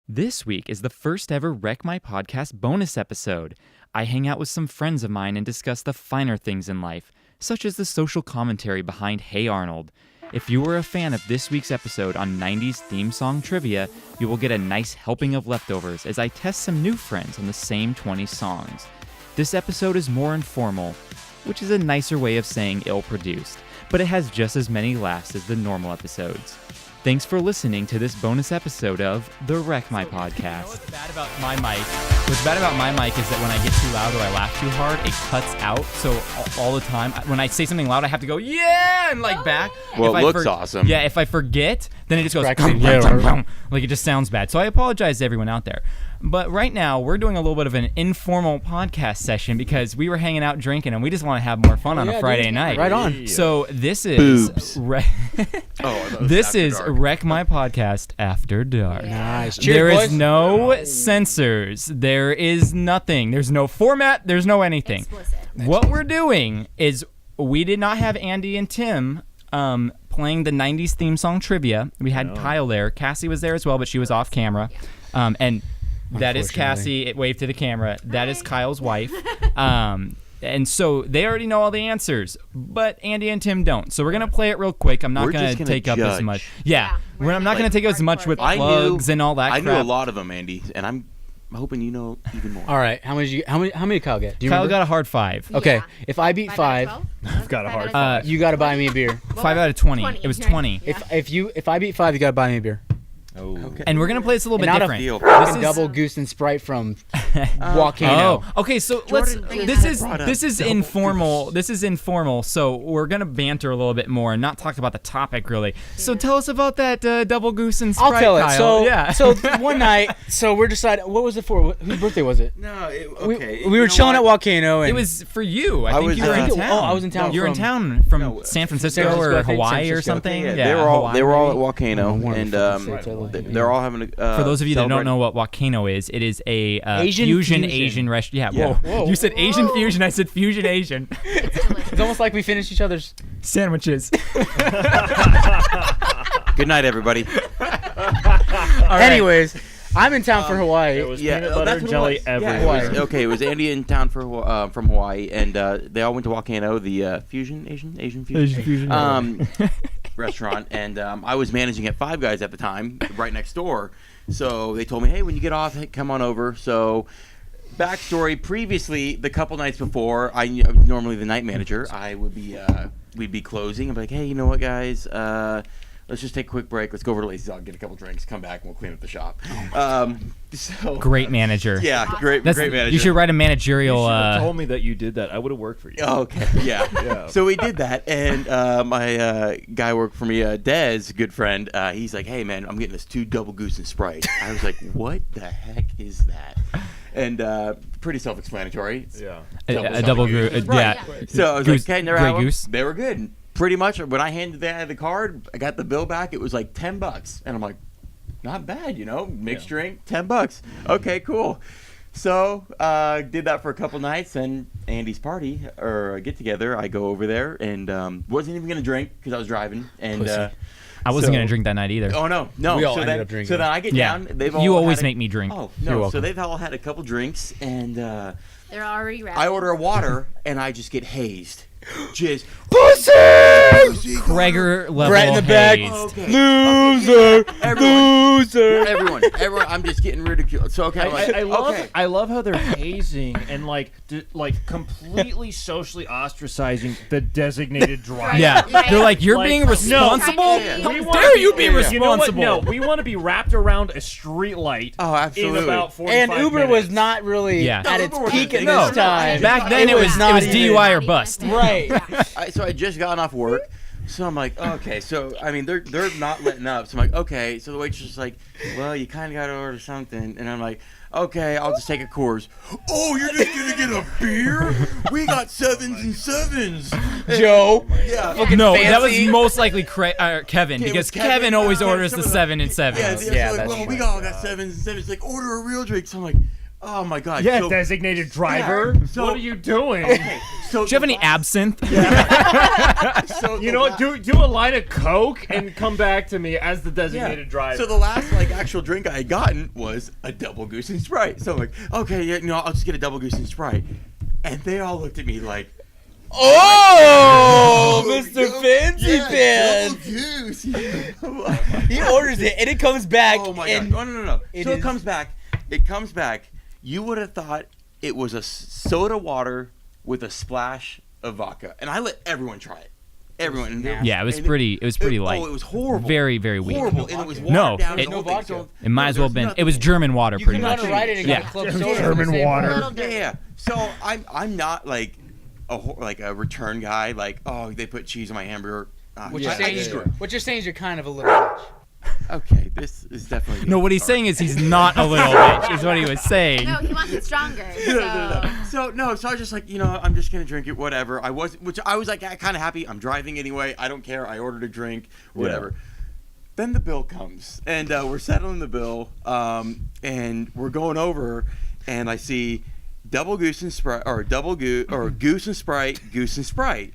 This week is the first ever Wreck My Podcast bonus episode. I hang out with some friends of mine and discuss the finer things in life, such as the social commentary behind Hey Arnold. If you were a fan of this week's episode on 90's theme song trivia, you will get a nice helping of leftovers as I test some new friends on the same 20 songs. This episode is more informal, which is a nicer way of saying ill-produced, but it has just as many laughs as the normal episodes. Thanks for listening to this bonus episode of the Wreck My Podcast. You know what's bad about my mic? What's bad about my mic is that when I get too loud or I laugh too hard, it cuts out. So all the time, when I say something loud, I have to go, yeah, and back. Well, it looks awesome. Yeah, if I forget, then it just goes, like it just sounds bad. So I apologize to everyone out there. But right now, we're doing a little bit of an informal podcast session because we were hanging out drinking and we just want to have more fun on a Friday night. Right on. So this is this is Dark. Wreck My Podcast After Dark. Nice. Cheers, There boys. is no censors. There is nothing. There's no format. There's no anything. Explicit. What we're doing is we did not have Andy and Tim playing the 90's theme song trivia. We had Kyle there. Cassie was there as well, but she was off camera. And that is Cassie. It waved to the camera. That is Kyle's wife. And so they already know all the answers, but Andy and Tim don't. So we're going to play it real quick. I'm not going to take up as much. Yeah. I'm not going to take up as much with plugs and all that crap. I knew a lot of them, Andy, and I'm hoping you know even more. All right. How many did Kyle get? Do you Kyle remember? got a hard 5. Okay. Yeah. If I beat 5, I've got a hard you got to buy me a beer. 5 out of 20. It was 20. Yeah. If I beat 5, you got to buy me a beer. Oh. Okay. And we're going to play this a little bit Not different. deal. This is- is double goose and Sprite from Volcano. Oh, okay. So Jordan this brought up is double informal. goose. This is informal. So we're gonna banter a little bit more and not talk about the topic really. So tell us about that double goose and Sprite. I'll tell it. Kyle. So one night, we're deciding. What was it for? Whose birthday was it? No, We were chilling at Volcano. And It was for you. I I think was, you were in I think- town. oh, I was in town You were in from- town from No, San Francisco San Francisco, or I think, Hawaii San or Francisco. something. Yeah, Hawaii, they were all at maybe. Volcano, one of the and fucking states I live in. they're all having a. For those of you that don't celebrating- know what Volcano is, it is a Asian fusion fusion. Asian restaurant. Yeah. Whoa. You said Asian fusion. I said fusion Asian. It's almost like we finished each other's. Sandwiches. Good night, everybody. Anyways, I'm in town for Hawaii. There was Yeah, peanut oh, butter that's and what it jelly was. everywhere. Yeah, okay, it was Andy in town from Hawaii, and they all went to Volcano, the fusion Asian fusion restaurant, and I was managing at Five Guys at the time, right next door. So they told me, hey, when you get off, hey, come on over. So backstory: previously, the couple nights before, I normally the night manager. I would be we'd be closing. I'm like, hey, you know what, guys? Let's just take a quick break. Let's go over to Lazy's. I'll get a couple drinks, come back, and we'll clean up the shop. So Great manager. yeah, great manager. You should write a managerial. You should have told me that you did that. I would have worked for you. Oh, okay, yeah. Yeah. So we did that, and my guy worked for me, Dez, good friend. He's like, "Hey, man, I'm getting this 2 double goose and Sprite." I was like, "What the heck is that?" And pretty self-explanatory. Yeah. A double goose. Yeah. So I was Goose- like, "Okay, they're Grey out." Goose. They were good. Pretty much, when I handed the card, I got the bill back. It was like $10, and I'm like, "Not bad, mixed drink, $10. Okay, cool." So did that for a couple nights, and Andy's party or get together. I go over there and wasn't even gonna drink because I was driving, and Pussy. I wasn't gonna drink that night either. oh no, We all so ended then, up drinking. So then I get Yeah. down. They've all You always had a- make me drink. Oh You're no, welcome. so they've all had a couple drinks, and They're already wrapped. I order a water, and I just get hazed. Just Pussy! Kreger level Brett in the back. haze. okay. Loser! Everyone. Loser! Everyone, I'm just getting ridiculed. So okay, I'm like, I love how they're hazing and completely socially ostracizing the designated driver. Yeah, Right. they're like, you're Like, being no, responsible. yeah. How We wanna dare you be You know what? responsible? No, we want to be wrapped around a street light Oh, absolutely. in about 45 And Uber minutes. was not really Yeah. at No, its Uber was peak at no, this time. Back then, it was not DUI or even- bust. Right. So I just gotten off work. So I'm like, okay. So I mean, they're not letting up. So I'm like, okay. So the waitress is like, well, you kind of got to order something. And I'm like, okay, I'll just take a Coors. Oh, you're just gonna get a beer? We got 7s and 7s. Joe. Yeah. No, that was fancy. most likely Kevin, it because was Kevin, Kevin. always Yeah, orders some the of the- 7 and 7s. Yeah, Yeah, so like, that's well, we right. all got 7s and 7s. Like, order a real drink. So I'm like, oh my god. Yeah, So, designated driver. So- What are you doing? okay. Do you have any absinthe? So You know what? Do a line of Coke and come back to me as the designated driver. So the last actual drink I had gotten was a double goose and Sprite. So I'm like, okay, yeah, I'll just get a double goose and Sprite. And they all looked at me like, Oh, Mr. Fancy Pants. double goose. He orders it and it comes back. Oh my and god! No. So it comes back. It comes back. You would have thought it was a soda water with a splash of vodka, and I let everyone try it. Everyone. And Yeah, it was pretty light. Oh, it was horrible. Very, very weak. Horrible, and it was watered No, down. it- no vodka. It might as well have been. It was German water, You pretty can much. run right in and Yeah. get a club soda. German water. Little dirty. Yeah. So I'm not like a return guy. Like, oh, they put cheese on my hamburger. What I you're just saying? do it. What you're saying is you're kind of a little bitch. Okay, this is definitely. No, what he's saying is he's not a little bitch, is what he was saying. No, he wants it stronger. So. So I was just like, I'm just gonna drink it, whatever. I was like kind of happy. I'm driving anyway. I don't care. I ordered a drink, whatever. Then the bill comes, and we're settling the bill, and we're going over, and I see double goose and Sprite, or goose and Sprite,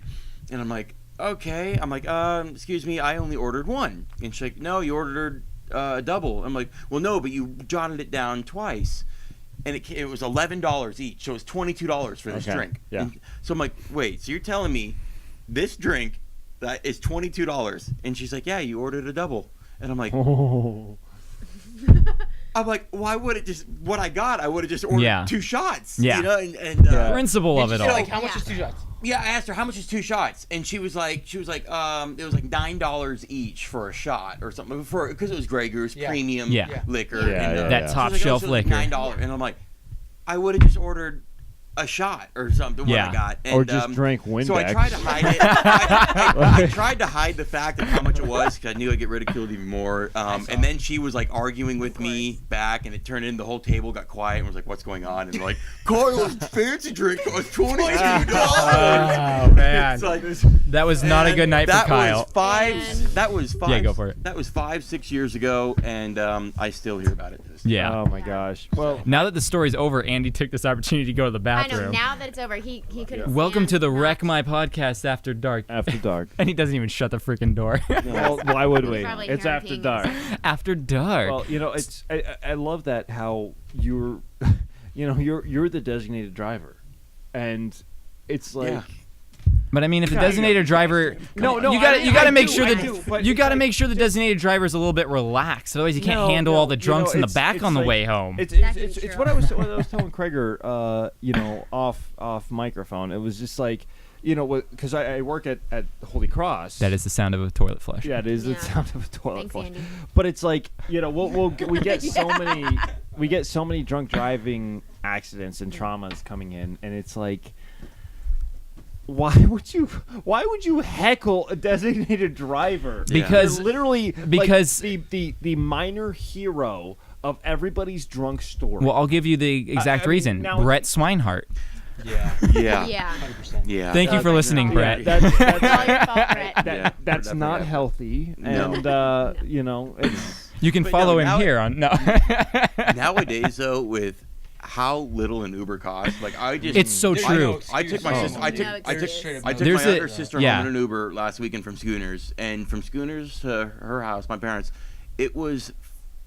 and I'm like, okay. I'm like, excuse me, I only ordered one, and she's like, no, you ordered a double. I'm like, well, no, but you jotted it down twice. And it was $11 each, so it was $22 for this drink. Yeah. And so I'm like, wait, so you're telling me this drink that is $22? And she's like, yeah, you ordered a double. And I'm like, why would it just what I got? I would have just ordered 2 shots. Yeah. And Principle of it She's all. like, how much is 2 shots? yeah, I asked her how much is 2 shots, and she was like, it was like $9 each for a shot or something because it was Grey Goose premium liquor. Yeah, and, that top she was like, shelf so it was liquor. like $9, and I'm like, I would have just ordered a shot or something. What I got, and, or just drank Windex. So I tried to hide it. I tried to hide the fact of how much it was because I knew I'd get ridiculed even more. And then she was like arguing with me back, and it turned into the whole table got quiet and was like, "What's going on?" And like, Carlos, fancy drink cost $22. Oh man, It's like, that was not a good night for Kyle. That was 5. Yeah, go for it. That was 5-6 years ago, and I still hear about it. Yeah. Oh my gosh. Well, Now that the story's over, Andy took this opportunity to go to the I bathroom. know. Now that it's over, he couldn't. Welcome to the stand Wreck not- My Podcast After Dark. after dark. And he doesn't even shut the freaking door. Well, why would we? Probably It's hear him after peeing dark. After dark. Well, it's I love that how you're you're the designated driver, and it's like. Yeah. But I mean, if the designated driver, No, you gotta make sure I that do, but you it's gotta like- make sure the designated driver is a little bit relaxed. Otherwise, you can't handle all the drunks in the back on the way home. It's true. what I was telling Krager, off microphone. It was just like, because I work at Holy Cross. That is the sound of a toilet flush. Yeah, it is the Yeah. sound of a toilet Thanks, flush. Andy. But it's like, we get so many drunk driving accidents and traumas coming in, and it's like, why would you heckle a designated driver? Because- You're literally because- the minor hero of everybody's drunk story. Well, I'll give you the exact I mean, reason. now- Brett Swinehart. Yeah. Yeah. Yeah. 100%. Yeah. Thank you for listening, Yeah, Brett. that's It's all your fault, Brett. Yeah, that's definitely not have. healthy, No. and it's. You can But follow no, him now- here on no. Nowadays, though, with how little an Uber costs, like I just It's so There's true. no I took my excuse. sister. No excuse. I took There's my a- other sister yeah. home in an Uber last weekend from Schooners, and from Schooners to her house, my parents, it was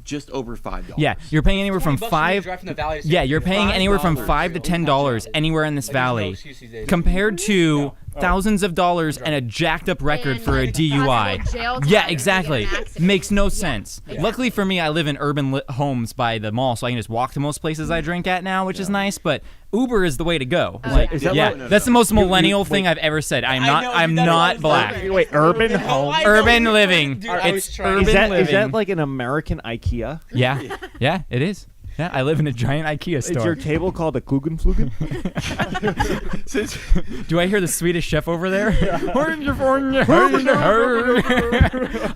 just over $5. Yeah, you're paying anywhere from $20 for me to five. drive from the valley to Yeah, San you're Diego. paying anywhere from $5 $5 to $10 anywhere in this Like, there's no valley, excuse these days. compared to thousands of dollars and a jacked up record And, for a like, DUI. possible jail time Yeah, if you exactly. get in an accident. Makes no Yeah. sense. Yeah. Luckily for me, I live in urban homes by the mall, so I can just walk to most places I drink at now, which is nice. But Uber is the way to go. Oh, Like, yeah. Is that yeah, like- that's the most you- millennial wait. thing I've ever said. I'm I not. know, I'm that not was black. perfect. Wait, urban home. I know Urban you're living. right, dude. I was It's trying. urban Is that living. like an American IKEA? Yeah, it is. Yeah, I live in a giant IKEA Is your store. table called a Kugenflugen? Do I hear the Swedish chef over there?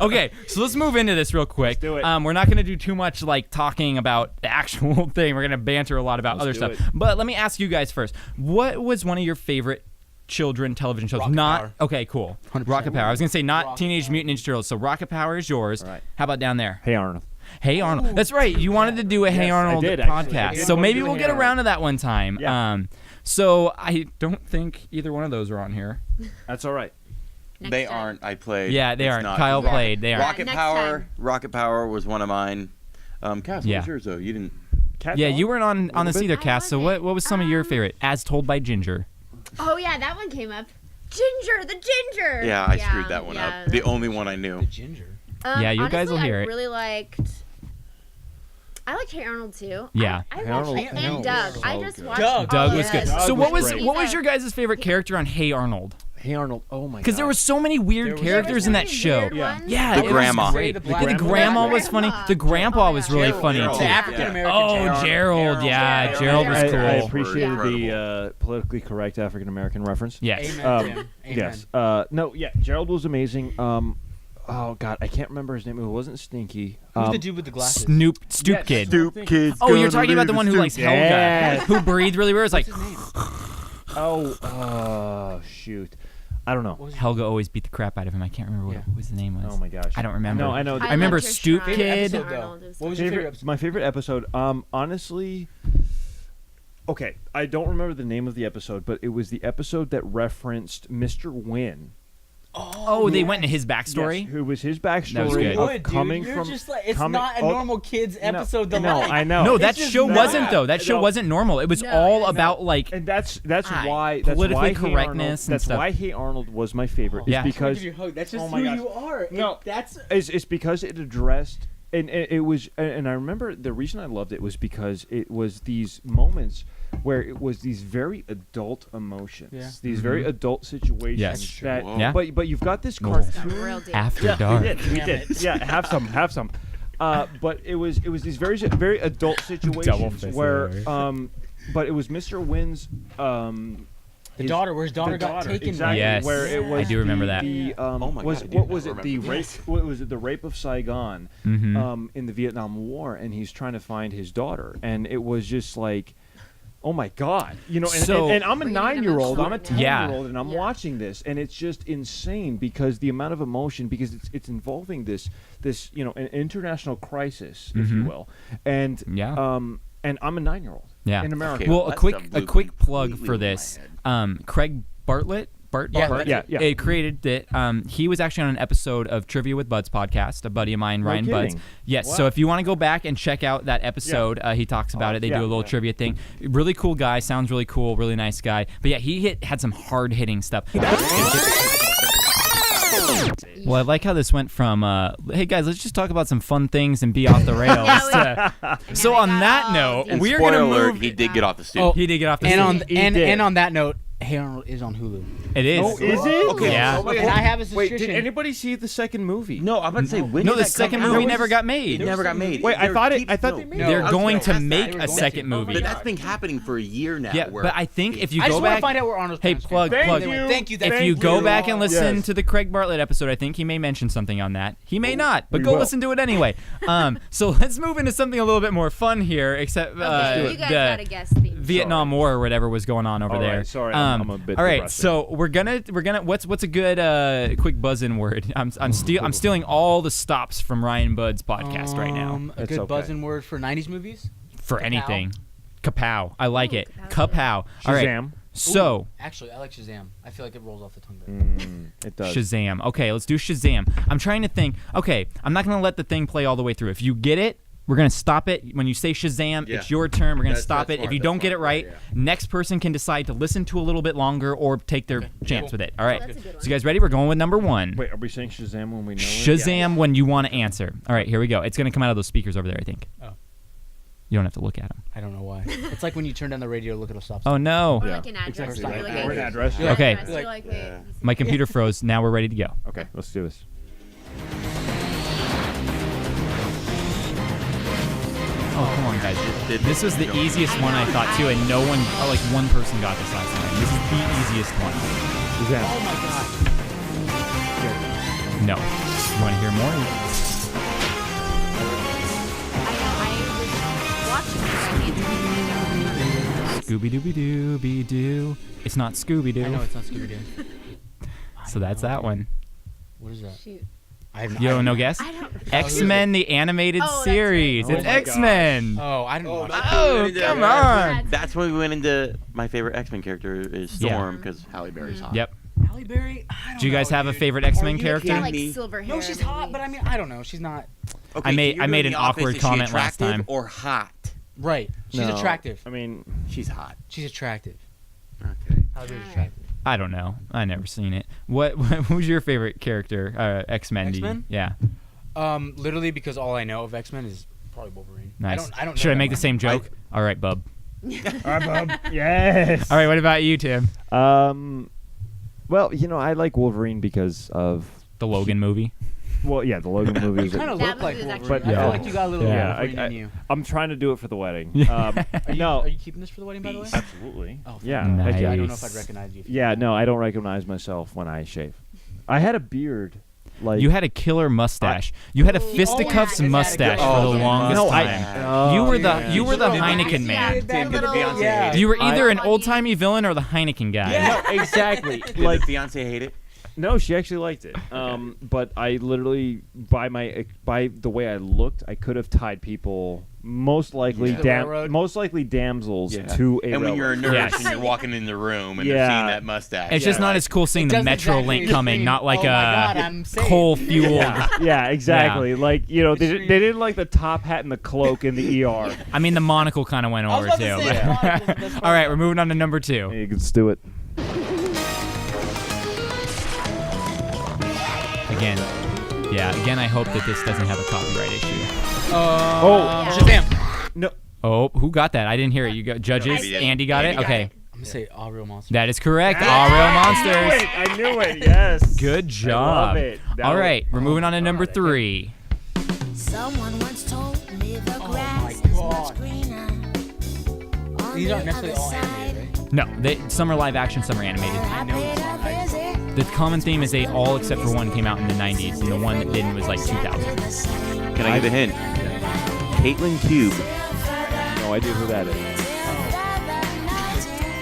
Okay, so let's move into this real quick. do it. We're not going to do too much like talking about the actual thing. We're going to banter a lot about other do stuff. it. But let me ask you guys first. What was one of your favorite children television shows? Rocket Not Power. okay, cool. 100%. Rocket Power. I was going to say not Rocket Teenage Mutant Ninja Turtles. So Rocket Power is yours. Right. How about down there? Hey Arnold. Hey Arnold. That's right. You wanted to do a Hey Yes, I Arnold did, actually. I podcast. did So want to maybe do a we'll Hey get Arnold. around to that one time. Yeah. So I don't think either one of those are on here. That's all right. Next They time. aren't. I played. Yeah, they It's aren't. not. Kyle Yeah. played. They aren't. Rocket next Power. time. Rocket Power was one of mine. Cass, Yeah. what was yours though? You didn't. Cat Yeah, dog? you weren't on this bit. either, Cass. So what was some of your favorite? As Told by Ginger. Oh yeah, that one came up. Ginger, the ginger. Yeah, I screwed that one up. The only one I knew. The ginger. Yeah, you guys will honestly, hear I it. really liked. I liked Hey Arnold too. Yeah. I Hey watched Arnold- and Hey Arnold Doug. was I so just good. watched. Doug Doug all was of good. those. So what was great. what was your guys' favorite character on Hey Arnold? Hey Arnold. Oh my god. Because there were so many weird was- characters in that show. Yeah. Yeah, The it was grandma. great. The Yeah, the grandma. grandma was Grandma. funny. The grandpa Oh, was yeah. really Gerald. funny Gerald. too. The African American. Oh, Gerald. Yeah, Gerald was I cool. appreciated the Incredible. politically correct African American reference. Yes. Amen, Tim. Amen. Yes. No. Yeah. Gerald was amazing. Oh God, I can't remember his name. It wasn't Stinky. Who's the dude with the glasses? Stoop Yes. kid. Stoop kids. Oh, you're talking about the one who likes Helga, Yes. who breathed really weird. It's like Shoot. I don't know. Helga always beat the crap out of him. I can't remember what his name was. Oh my gosh. I don't remember. No, I know. I remember loved your Stoop shrine. Kid. Episode, though. Arnold, it was What was your favorite episode? My favorite episode. Honestly. Okay, I don't remember the name of the episode, but it was the episode that referenced Mr. Wynn. Oh, they went into his backstory. Yes, who was his That was backstory good. of Good, dude. coming You're from. just like it's coming- not a oh, normal kids episode. No, I know. No, It's that just show not. wasn't though. That show No. wasn't normal. It was No, all no. about like And that's Hi. why Politically Hey correctness and Arnold, that's stuff. why Hey Arnold was my favorite. Yeah. Is because That's just Oh my who gosh. you are. No. That's it's because it addressed and it was and I remember the reason I loved it was because it was these moments where it was these very adult emotions, Yeah. these very adult situations Yes. that Yeah. but you've got this Whoa. cartoon. Real deep. After Dark. We did. Yeah, have some. But it was these very adult Double situations fist where there. but it was Mr. Wynn's the daughter. Where his daughter got taken. exactly, Yes. where it was I do remember that. the Oh my was God, I do what not was it the remember rape this. what was it the rape of Saigon Mhm. in the Vietnam War, and he's trying to find his daughter, and it was just like, oh my God, you know, and, So- and I'm a Bringing them 9-year-old, I'm a emotion. 10-year-old, and I'm Yeah. watching this, and it's just insane because the amount of emotion, because it's involving this you know an international crisis, if you Mhm. will, and Yeah. and I'm a 9-year-old Yeah. in America. Okay, Well, a that quick stuff blew plug completely for over my this. head. Craig Bartlett. Bart. Yeah. It created it. He was actually on an episode of Trivia with Buds podcast. A buddy of mine, No Ryan Buds. kidding. Yes. Wow. So if you want to go back and check out that episode, he talks about it. They do a little trivia thing. Really cool guy. Sounds really cool. Really nice guy. But yeah, he had some hard hitting stuff. Well, I like how this went from, hey guys, let's just talk about some fun things and be off the rails. So we on got that all note, And we're spoiler gonna alert, move. he did get off the stoop. Oh, He did get off the And scene. on He did. and on that note, Hey Arnold is on Hulu. It is. Oh, is it? Okay. Yeah. Oh my And God. I have a Wait, suspicion. did anybody see the second movie? No, I'm about to say when No, did the that second come movie out? never got It made. never got made. Wait, I There thought keeps- they no. made. No, They're I was going gonna to ask make that. They a were going second to. movie. But that's been happening for a year now. Yeah, where but I think if you I go just want to back, find out where Arnold's hey, parents came plug, from. plug. Thank you. Thank you. If Thank you go you. back and listen Yes. to the Craig Bartlett episode, I think he may mention something on that. He may not, but We go will. listen to it anyway. So let's move into something a little bit more fun here. Except Okay, you guys gotta guess the Vietnam War or whatever was going on over All there. right, sorry, I'm a bit all right, depressing. so we're gonna what's a good quick buzz-in word? I'm stealing all the stops from Ryan Budd's podcast right now A It's good okay. buzzing word for 90s movies? for Kapow. anything. Kapow, I like it. kapow's Kapow. All right. Shazam. So. Ooh, actually, I like Shazam. I feel like it rolls off the tongue better. It does. Shazam. Okay, let's do Shazam. I'm trying to think. Okay, I'm not going to let the thing play all the way through. If you get it, we're going to stop it. When you say Shazam, Yeah. it's your turn. We're going to That's- stop that's it. If smart, you that's don't get it smart. right, Yeah. next person can decide to listen to a little bit longer or take their chance cool. with it. All right. That's a good one. So you guys ready? We're going with number one. Wait, are we saying Shazam when we know it? Shazam when you want to answer. All right, here we go. It's going to come out of those speakers over there, I think. Oh. You don't have to look at them. I don't know why. It's like when you turn down the radio to look at a stop sign. Oh, no. Or Yeah, like an address. exactly. You're like, Or an address. Yeah, Okay. address, you're like, wait, Yeah. My computer froze. Now we're ready to go. Okay, let's do this. Oh, come on, guys. Did- This was the easiest one I thought, too, and no one, like one person got this last time. This is the easiest one. Shazam. Oh my god. No. You want to hear more? I was watching this. I can't Scooby-Dooby-Dooby-Doo. It's not I know Scooby-Doo. it's not Scooby Doo. So that's that one. What is that? shoot. You don't know guess? I don't. X-Men, the animated Oh, that's series. right. It's Oh my X-Men. Oh, I didn't watch that. Oh, come on. That's when we went into my favorite X-Men character is Yeah. Storm because Halle Berry's hot. Yep. Halle Berry? I don't Do you guys know, have a dude. favorite X-Men Are you character? kidding Like me? silver hair. No, she's hot, but I mean, I don't know. She's not. Okay, I made- so you're I made doing an the office, awkward is she comment last attractive time. Or hot? Right. She's No, attractive. I mean, She's hot. She's attractive. Okay. Halle Berry's Alright. attractive. I don't know. I never seen it. Who's your favorite character? X-Men. X-Men? Yeah. Literally because all I know of X-Men is probably Wolverine. Nice. I don't know Should I that make the much. same joke? All right, bub. all right, Bob. Yes. All right. What about you, Tim? Well, I like Wolverine because of The Logan movie. the Logan movie. You is kind of That look like movie was Wolverine. actually I feel good. like you got a little Yeah, Wolverine in you. I'm trying to do it for the wedding. Are No. you keeping this for the wedding, by the way? Absolutely. Oh, Yeah. Nice. heck yeah. I don't know if I'd recognize you. Yeah, no, I don't recognize myself when I shave. I had a beard. Like You had a killer mustache. You had a He fisticuffs always had a mustache good- for Oh, the the longest no, time. You were the you were the Yeah. Heineken man. Yeah, Tim, that get the little- fiance Yeah. hate it. You were either an Funny. old-timey villain or the Heineken guy. Yeah. No, exactly. Did like the fiance hate it? no, she actually liked it. But I literally by the way I looked, I could have tied people most likely Yeah. To the railroad? damsels Yeah. to a And when you're a railroad. nurse Yes. and you're walking in the room and Yeah. they're seeing that mustache. It's just you're not like, as cool seeing It the doesn't Metro exactly Link coming, scream, not like "Oh my God, a I'm safe." coal-fueled. Yeah, exactly. Like they Extreme. didn't like the top hat and the cloak in the ER. I mean, the monocle kind of went I was over about too. to say, but- monocle, that's All right, we're moving on to number 2. You can do it. Again, I hope that this doesn't have a copyright issue. Oh, Shazam! no. Oh, who got that? I didn't hear it. You got judges. Andy did. Andy got it. Andy got Okay, it. I'm gonna say All Real Monsters. that is correct. All real monsters. I knew it. Yes. Good job. I love it. That All was- right, we're moving on to God, number I can't- 3. Someone once told me the my grass is God. much greener. On These the aren't necessarily other all side. animated, right? No, some are live action, some are animated. I paid a visit. The common theme is they all except for one came out in the 90s, and the one that didn't was like 2000. Can I give a hint? Caitlin Cube. No idea who that is.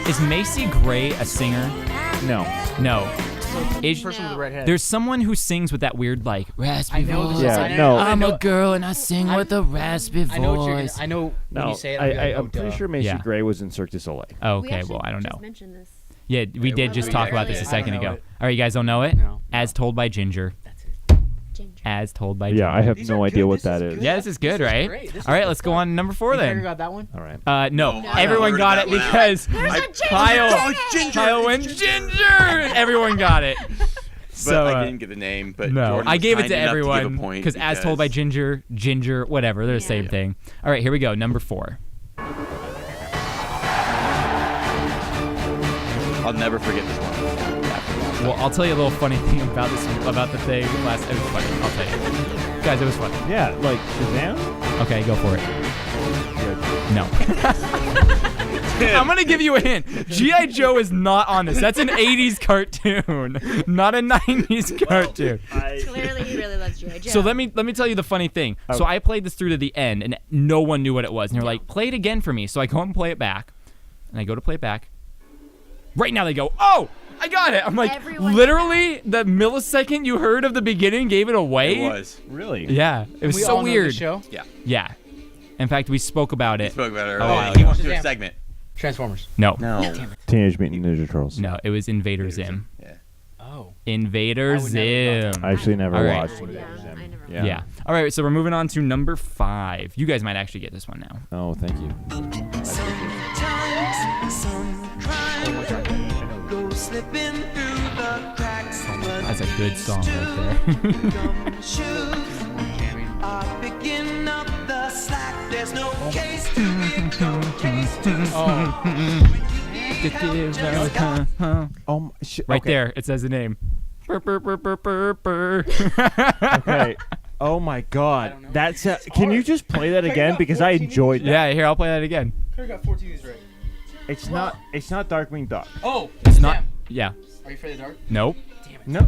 Is Macy Gray a singer? No. No. The Is, person with the red head. there's someone who sings with that weird like raspy I know voice. this. Yeah, I know- no. I I'm know- a girl and I sing with a raspy voice. I know what you're gonna, I know when No, you say it. I'll be like, I'm pretty sure Macy Yeah. Gray was in Cirque du Soleil. Oh, We okay, actually well, I don't just know. mentioned this. Yeah, we did just we talk did about this a earlier. second I don't ago. know it. All right, you guys don't know it? No. As told by Ginger. That's it. Ginger. As told by Ginger. Yeah, I have These no are idea good. what This that is is. good. Yeah, this is good, right? great. This is All right, good let's go stuff. on to number 4 You then. got that one? All right. No, No, I everyone heard got that it one out. because Kyle, Oh, it's Ginger. Kyle went Ginger. Everyone got it. But So I didn't get the name. But no, Jordan I was gave it kind to enough give a everyone point because as told by Ginger, whatever, they're the same Yeah. thing. All right, here we go. Number 4. I'll never forget this one. Well, I'll tell you a little funny thing about the thing last. It was funny. I'll tell you, guys. It was funny. Yeah, like Shazam? Okay, go for it. No. I'm gonna give you a hint. G.I. Joe is not on this. That's an 80s cartoon, not a 90s cartoon. Clearly, he really loves G.I. Joe. So let me tell you the funny thing. So I played this through to the end, and no one knew what it was. And they're like, "Play it again for me." So I go and play it back, and I go to play it back. Right now they go, "Oh, I got it." I'm like, Everyone literally, the millisecond you heard of the beginning gave it away. It was. Really? Yeah, it was We so all know weird. the show? Yeah. Yeah. In fact, we spoke about We it. spoke about it Oh, earlier. wow. He wants to do a Shazam. segment. Transformers. No. No. Teenage Mutant Ninja Turtles. No, it was Invader Zim. Yeah. Oh. Invader I would never have Zim. I actually never All right. watched Yeah, Invader Zim. I never. Yeah. Yeah. All right, so we're moving on to number 5. You guys might actually get this one now. Oh, thank you. That's a good song right there. Oh, Right okay. there, it says the name. Burr, burr, burr, burr, burr, burr. Okay. Oh my God. don't know. That's. Can you just play that again because I enjoyed that. Yeah, here, I'll play that again. Could have got 14 of these right. It's not. It's not Darkwing Duck. Oh, It's not. Yeah. Are you afraid of the dark? Nope. No.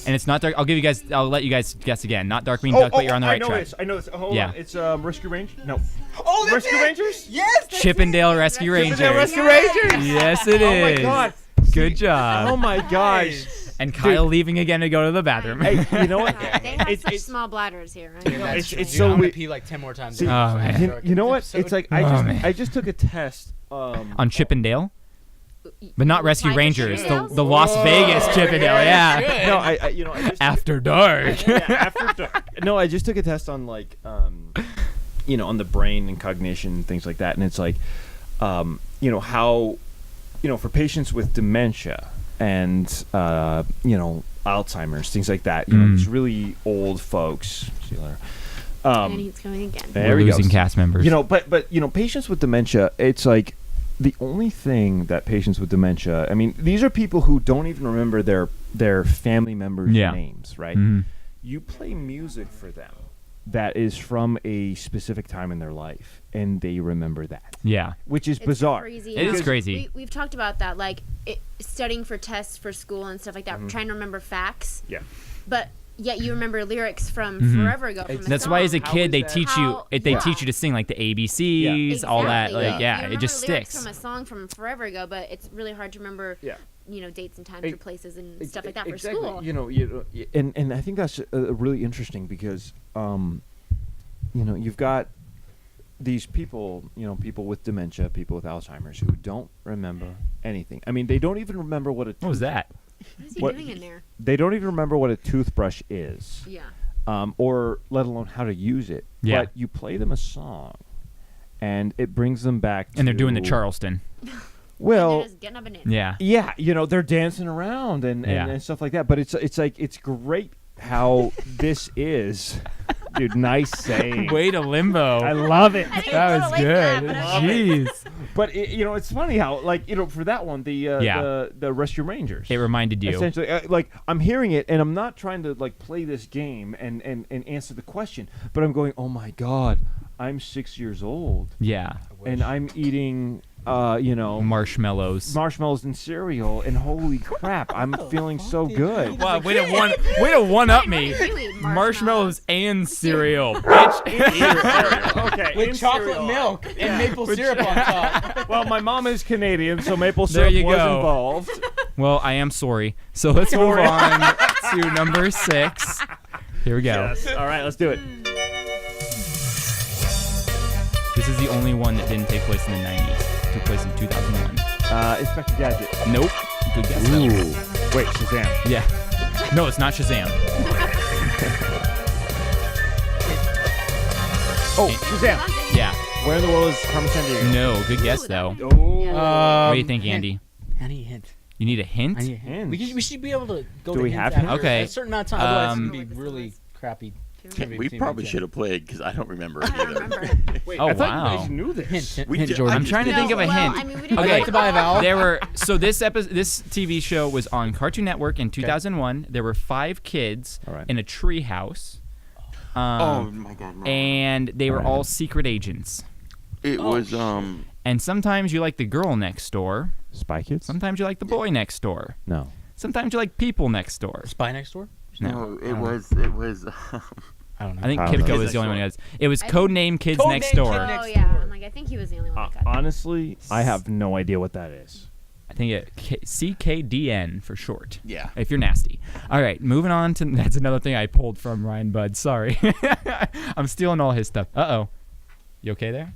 And it's not dark. I'll let you guys guess again. Not Darkwing Duck, but you're on the right track. I know this. Hold Yeah. on. It's Rescue Range. No. Oh, that's Rescue it! Rangers. Yes! That's Chippendale Rescue Rangers. Rescue Rangers. Yes, it is. Oh my God. Good job. Oh my gosh. And Kyle leaving again to go to the bathroom. Hey, you know what? They have It's- such it's- small bladders here. Yeah, Right? it's Dude, so I'm gonna weird. pee like 10 more times. See, Oh, man. You know what? So- It's like man. I just took a test. On Chippendale? But not You Rescue applied for Rangers, Chippendales? the Las Vegas Chippendale, yeah. No, I you know, I just After dark. yeah, after dark. No, I just took a test on like you know, on the brain and cognition and things like that, and it's like you know, how, you know, for patients with dementia and you know, Alzheimer's, things like that, you know, these really old folks. See you later. And he's coming again. There We're we go. losing cast members. You know, but you know, patients with dementia, it's like the only thing that patients with dementia, I mean, these are people who don't even remember their family members' Yeah. names, right? Mhm. You play music for them that is from a specific time in their life, and they remember that, Yeah. which is It's bizarre. Crazy It is how crazy. We've talked about that, like studying for tests for school and stuff like that, trying to remember facts. Yeah. But yet you remember lyrics from Mhm. forever ago. From a That's why as a song. kid they is that? teach you How- they yeah. teach you to sing like the ABCs, all that. Exactly. Like yeah, You it remember just lyrics sticks. from a song from forever ago, but it's really hard to remember. Yeah. You know, dates and times Ex- for places and stuff like that for Exactly. school. You know, and I think that's really interesting because you know, you've got these people, you know, people with dementia, people with Alzheimer's who don't remember anything. I mean, they don't even remember what a What was that? What is he What- doing in there? they don't even remember what a toothbrush is, Yeah. or let alone how to use it. Yeah. But you play them a song, and it brings them back. And they're doing the to- Charleston. Well, They're just getting up and in. Yeah. yeah, you know, they're dancing around and, Yeah. and stuff like that. But it's like it's great how this is, dude. Nice saying. Way to limbo. I love it. I didn't That go was like good. that, but okay. Jeez. But you know, it's funny how, like, you know, for that one, Yeah. the Rescue Rangers. It reminded you. Essentially, like, I'm hearing it, and I'm not trying to like play this game and answer the question, but I'm going, oh my god, I'm 6 years old, Yeah. and I'm eating, you know, Marshmallows. marshmallows and cereal, and holy crap, I'm feeling so good. Wow, way to one up me. You eat Marshmallows and cereal, bitch. Okay, With in chocolate cereal. milk and maple syrup on top. Well, my mom is Canadian, so maple There syrup you was go. involved. Well, I am sorry. So let's move on to number 6. Here we go. Yes. All right, let's do it. This is the only one that didn't take place in the 90s. It took place in 2001. Inspector Gadget. Nope. Good guess though. Wait, Shazam. Yeah. No, it's not Shazam. Oh, Shazam. Yeah. Where in the world is Carmen Sandiego? No, good guess though. Oh. What do you think, Andy? I need a hint. You need a hint? I need a hint. We should be able to go Do to we hints have hints? after Okay. a certain amount of time. Otherwise, Um, it's going to be really crappy. We probably should have played because I don't remember it I don't either. remember. Wait, Oh, I thought wow. you guys knew this. Hint, We hint, did- Jordan. I'm trying to No, think of a well, hint. I mean, we didn't Would you Okay. like to buy a vowel? There were this TV show was on Cartoon Network in 2001. There were 5 kids All right. in a tree house. Oh my god! no. And they were all secret agents. It was And sometimes you like the girl next door. Spy Kids? Sometimes you like the boy next door. No. Sometimes you like people next door. Spy Next Door? no, it was I don't know. I think I don't know. Kipko Kids was the only one who Next has. It was I Codename Kids Codename Next Kid Door. Next Oh yeah, Door. I'm like, I think he was the only one that got it. Honestly, I have no idea what that is. I think CKDN for short. yeah. If you're nasty. All right, moving on to that's another thing I pulled from Ryan Budd. Sorry, I'm stealing all his stuff. You okay there?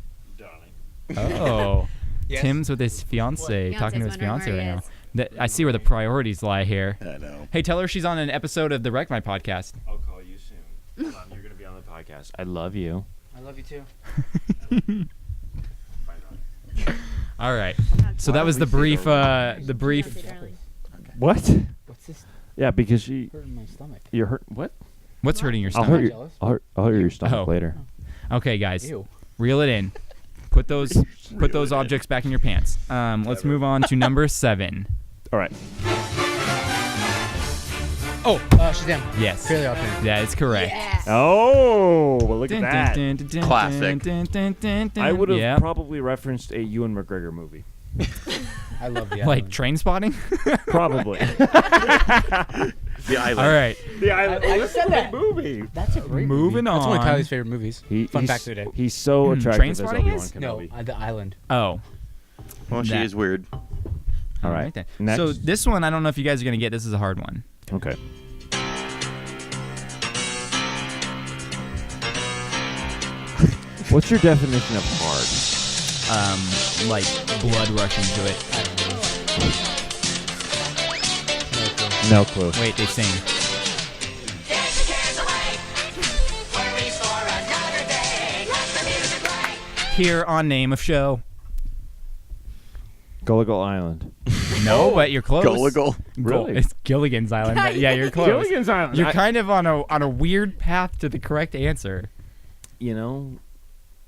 Oh, Yes. Tim's with his fiance, talking to his Fiance's wondering fiance where right he now. is. I see where the priorities lie here. I know. Hey, tell her she's on an episode of the Wreck My podcast. I'll call you soon. Hold on, you're going to be on the podcast. I love you. I love you too. All right. So that was the brief. The brief. What? What's this Yeah, because she, hurting my stomach? you're hurt. What? What's hurting your I'll stomach? hurt you. jealous. I'll hurt your stomach Oh. later. Okay, guys, Ew. reel it in. Put those objects back in your pants. Let's move on to number 7. All right. Oh, Shazam. Yes. Fairly Odd Parents. That is correct. Yeah. Oh, well, look at that. Classic. I would have Yep. probably referenced a Ewan McGregor movie. I love the Like island. Train Spotting. Probably. The island. All right. The Island. I That's said a that. great movie. That's a great Moving movie. That's one of on. Kylie's favorite movies. Fun he's, fact of the day. He's so attractive as Trainspotting Obi-Wan is? No, Kenobi. the island. Oh. Well, she That- is weird. All right. then. Next. So this one, I don't know if you guys are gonna get. This is a hard one. Okay. What's your definition of hard? Like blood rushing to it. No clue. Wait, they sing. Here on Name of Show. Gulligle Island. No, but you're close. Gulligle. Really? It's Gilligan's Island. But yeah, you're close. Gilligan's Island. You're kind of on a weird path to the correct answer. You know.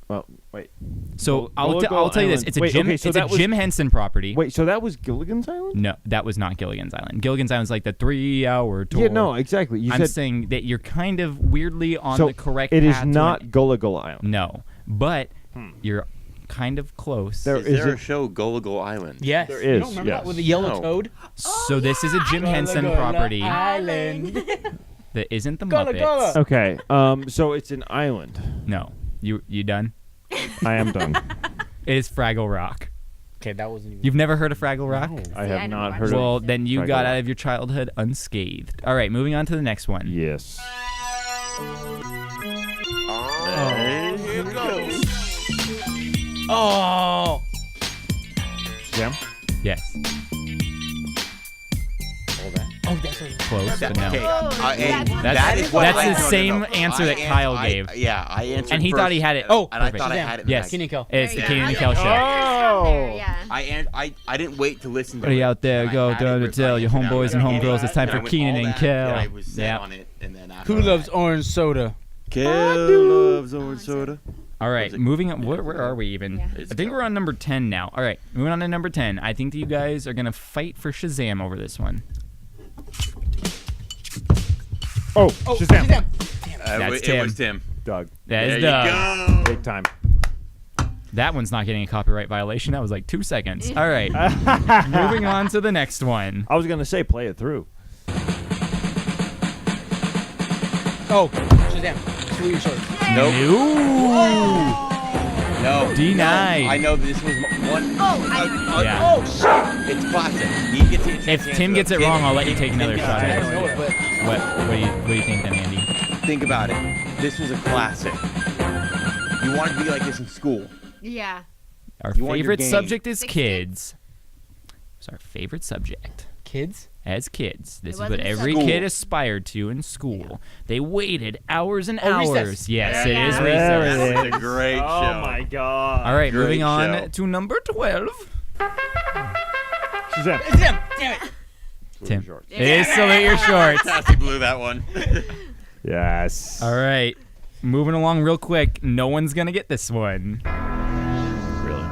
Well, wait. So Gulligle I'll tell you this. Island. It's a Wait, Jim. okay, so it's a that was- Jim Henson property. Wait, so that was Gilligan's Island? No, that was not Gilligan's Island. Gilligan's Island's like the 3-hour tour. Yeah, no, exactly. You I'm said saying that you're kind of weirdly on so the correct it path. is to not an- Gulligle Island. No, but you're kind of close. There Is is there a it- show Yes. Gulligle Island? There You is, don't remember yes. that with the yellow No. toad? So this is a Jim Henson Gullah property Island. that isn't the Gullah, Muppets. Gullah. Okay. So it's an island. No, you done? I am done. It is Fraggle Rock. Okay, that wasn't even. You've never heard of Fraggle Rock? I I have never not watched heard it. of. Well, then you Fraggle got Rock. out of your childhood unscathed. All right, moving on to the next one. Yes. Here it goes. Oh. Jam. Yes, Oh, that's what. close, but no. Okay. Oh, and that's- that is what That's I the no, no, same no. answer that Kyle gave. Yeah, I answered And he first, thought he had it. Oh, and I perfect. thought I Shazam. had it. Yes. next. Keenan Kel. It's the There Keenan you and go. Kel show. Oh. Yeah. I didn't wait to listen to What are you it. out there? I Go had down it to written- tell I your answered homeboys out. and homegirls it's time And for I went Keenan all and that, Kel. I was set Yeah. on it, and then after Who that- loves orange soda? Kel loves orange soda. All right, moving on. Where are we even? Yeah. It's I think Kel. we're on number 10 now. All right, moving on to number 10. I think that you guys are going to fight for Shazam over this one. Oh, Shazam. That's It Tim. was Tim. Doug. That There is you Doug. go. Big time. That one's not getting a copyright violation. That was like 2 seconds. All right, moving on to the next one. I was gonna say play it through. Oh, Shazam. Sweet and short. Nope. Ooh. No. Denied. No, I know this was one. Yeah. Oh, shit. It's classic. He gets it. If Tim gets it wrong, I'll let you take another Tim shot gets at it. it. know it, but What do you think then, Andy? Think about it. This was a classic. You wanted to be like this in school. Yeah. Our You want your favorite game. subject is 16? kids. It's our favorite subject. kids. As kids, this is what wasn't a every subject. kid aspired to in school. They waited hours and Oh, hours. recess. Yes, Yeah. it is There recess. it That is. was a great show. Oh my god. All right, Great moving on show. to number 12. Shazam. Damn it. Tim. Shorts. It is Salute Your Shorts. Sassy blew that one. Yes. All right, moving along real quick. No one's going to get this one. Really.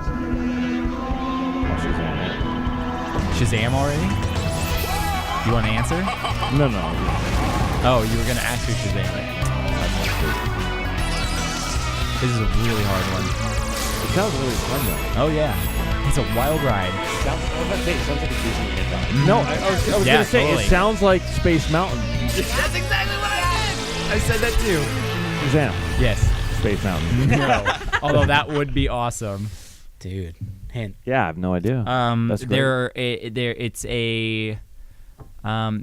Oh, Shazam. Shazam already? You want to answer? No, no. Oh, you were going to ask who Shazam. This is a really hard one. It sounds really fun though. Oh, yeah. It's a wild ride. Sounds like a Disney hit. No, I was Yeah, gonna say totally. it sounds like Space Mountain. That's exactly what I said that too. Shazam. Yes. Space Mountain. No. Although that would be awesome. Dude. Hint. Yeah, I have no idea. That's great.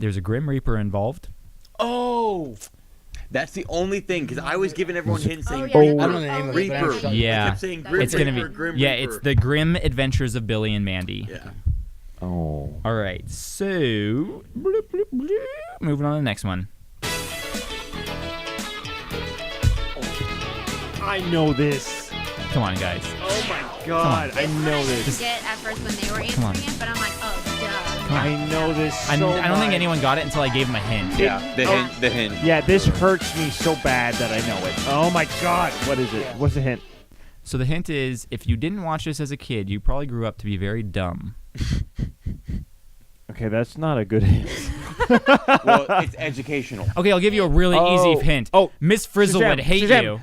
There's a Grim Reaper involved. Oh. That's the only thing, because I was giving everyone hints saying Oh, yeah. I don't know the name of it. but I Reaper. understand. Yeah. I kept saying Grim It's gonna Reaper, be Grim yeah. Reaper. It's the Grim Adventures of Billy and Mandy. Yeah. Oh. All right. So moving on to the next one. I know this. Come on, guys. Oh my god, I know this. Get at first when they were Come on. answering it, but I'm like, oh, duh. I know this I so don't think much. anyone got it until I gave them a hint. Yeah. The hint. The hint. Yeah, this hurts me so bad that I know it. Oh my god. What is it? What's the hint? So the hint is, if you didn't watch this as a kid, you probably grew up to be very dumb. Okay, that's not a good hint. Well, it's educational. Okay, I'll give you a really easy hint. Oh, Miss Frizzle Shazam, would hate Shazam. you.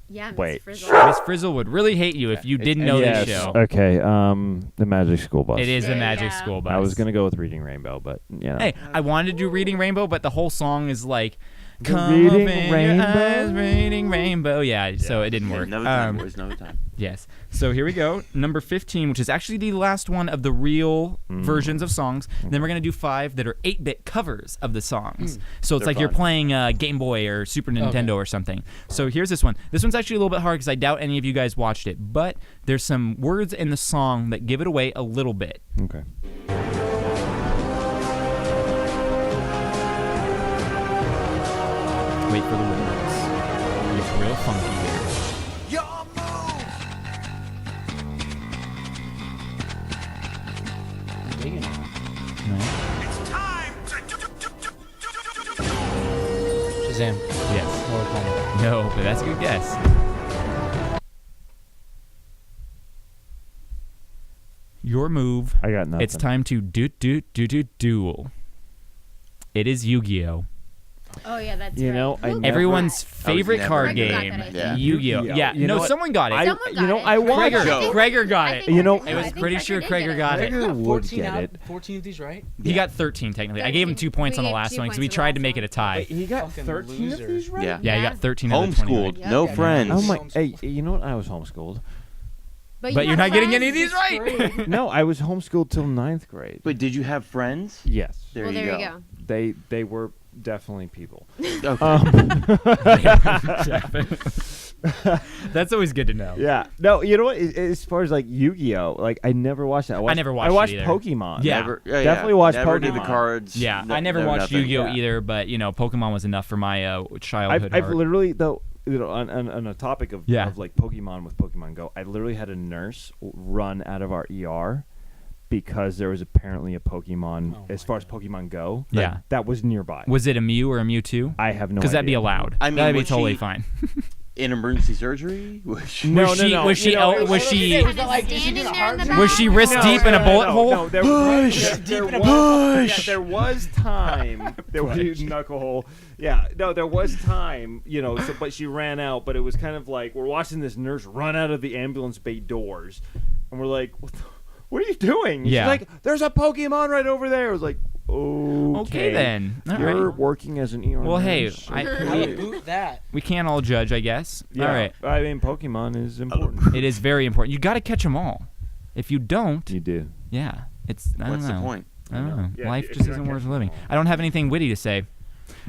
Yeah, Miss Wait. Frizzle. Miss Frizzle would really hate you if you didn't know yes. this show. Okay, the Magic School Bus. It is the There you Magic go. School Bus. I was gonna go with Reading Rainbow, but you know. Hey, I wanted to do Reading Rainbow, but the whole song is like, Come reading up in rainbow? your eyes, reading rainbow. Yeah, so it didn't work. Another time, boys. Another time. Yes. So here we go. Number 15, which is actually the last one of the real versions of songs. Then we're going to do 5 that are 8-bit covers of the songs. So it's They're like you're fun. playing Game Boy or Super Nintendo or something. So here's this one. This one's actually a little bit hard because I doubt any of you guys watched it. But there's some words in the song that give it away a little bit. Okay. Wait for the words. It's real funky here. Shazam. Yes. Mortal Kombat. No, but that's a good guess. Your move. I got nothing. It's time to duel. It is Yu-Gi-Oh. Oh yeah, that's You right. know, I Who- never- Everyone's favorite never card Gregor got game. that, I think. Yeah. Yu-Gi-Oh. Yu-Gi-Oh. Yeah. You No, know what? someone got it. Someone got it. I watched Gregor. it. Gregor got I it. think You know- Gregor- I was I think pretty sure did Gregor get got it. Gregor would 14 get out, it. 14 of these right? He got 13 technically. I gave him 2 points on the We gave last 2 one because points we on the tried to last make it one. a tie. Wait, he got Fucking 13 of loser. these right? Yeah. Yeah, he got 13 of the 20 Homeschooled. right. No Yeah. friends. Oh my! Homeschooled. Hey, you know what? I was homeschooled. But you you're have not getting friends? any of these right. No, I was homeschooled till 9th grade. But did you have friends? Yes, There Well, you there go. you go. they were definitely people. Okay. That's always good to know. Yeah. No, you know what? As far as like Yu-Gi-Oh, like I never watched that. never watched I it watched either. Pokemon. Yeah. Never, yeah, Definitely watched Never Pokemon. did the cards. Yeah, No- I never no watched nothing. Yu-Gi-Oh Yeah. either, but Pokemon was enough for my childhood I've heart. literally though. On a topic of Yeah. of like Pokemon with Pokemon Go, I literally had a nurse run out of our ER because there was apparently a Pokemon as far as Pokemon Go. Yeah. that was nearby. Was it a Mew or a Mewtwo? I have no idea. Because that'd be allowed. I mean, that'd be was totally she- fine. In emergency surgery? Was she- No, was no, she? no. Was she? You know, el- was she? Kind of standing there in the back. Was she wrist No, deep in a no, bullet no, hole? No, there, Push! there Deep in a was, push! yeah, there was time. There was knuckle hole. Yeah, no, there was time. So, but she ran out. But it was kind of like we're watching this nurse run out of the ambulance bay doors, and we're like, "What are you doing?" And Yeah. She's like, "There's a Pokemon right over there." I was like, Okay then. All You're right. working as an ER Well, hey, nurse. I would boot that. we can't all judge, I guess. Yeah, All right. I mean, Pokemon is important. It is very important. You got to catch them all. If you don't, You do. yeah, it's. I don't What's the know. point? I don't know. Yeah, Life if just you're isn't not worth catching living. them all. I don't have anything witty to say.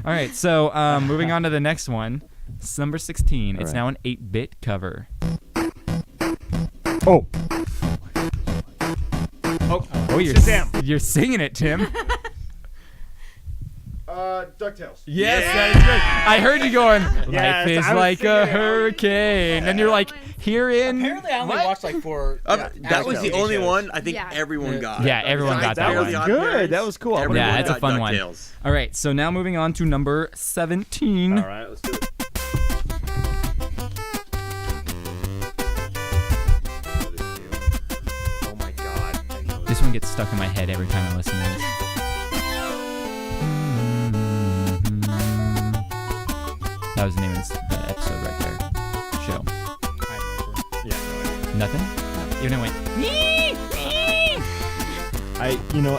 All right, so moving on to the next one. It's number 16. It's right. now an 8-bit cover. Oh, Oh, Shazam. you're singing it, Tim. DuckTales. Yes, that is good. I heard you going, Yes, life is I was like singing a it. hurricane. And you're like, here in. Apparently, I only What? watched like 4. That was the only one I think Yeah. everyone got. Yeah, everyone got that That was one. Besides good. Godparents, That was cool. everyone Yeah, that's a got fun one. DuckTales. All right, so now moving on to number 17. All right, let's do it. Oh my god. I know This one gets stuck in my head every time I listen to this. That was the name of the episode right there. Show. Yeah, no idea. Nothing? Even I went,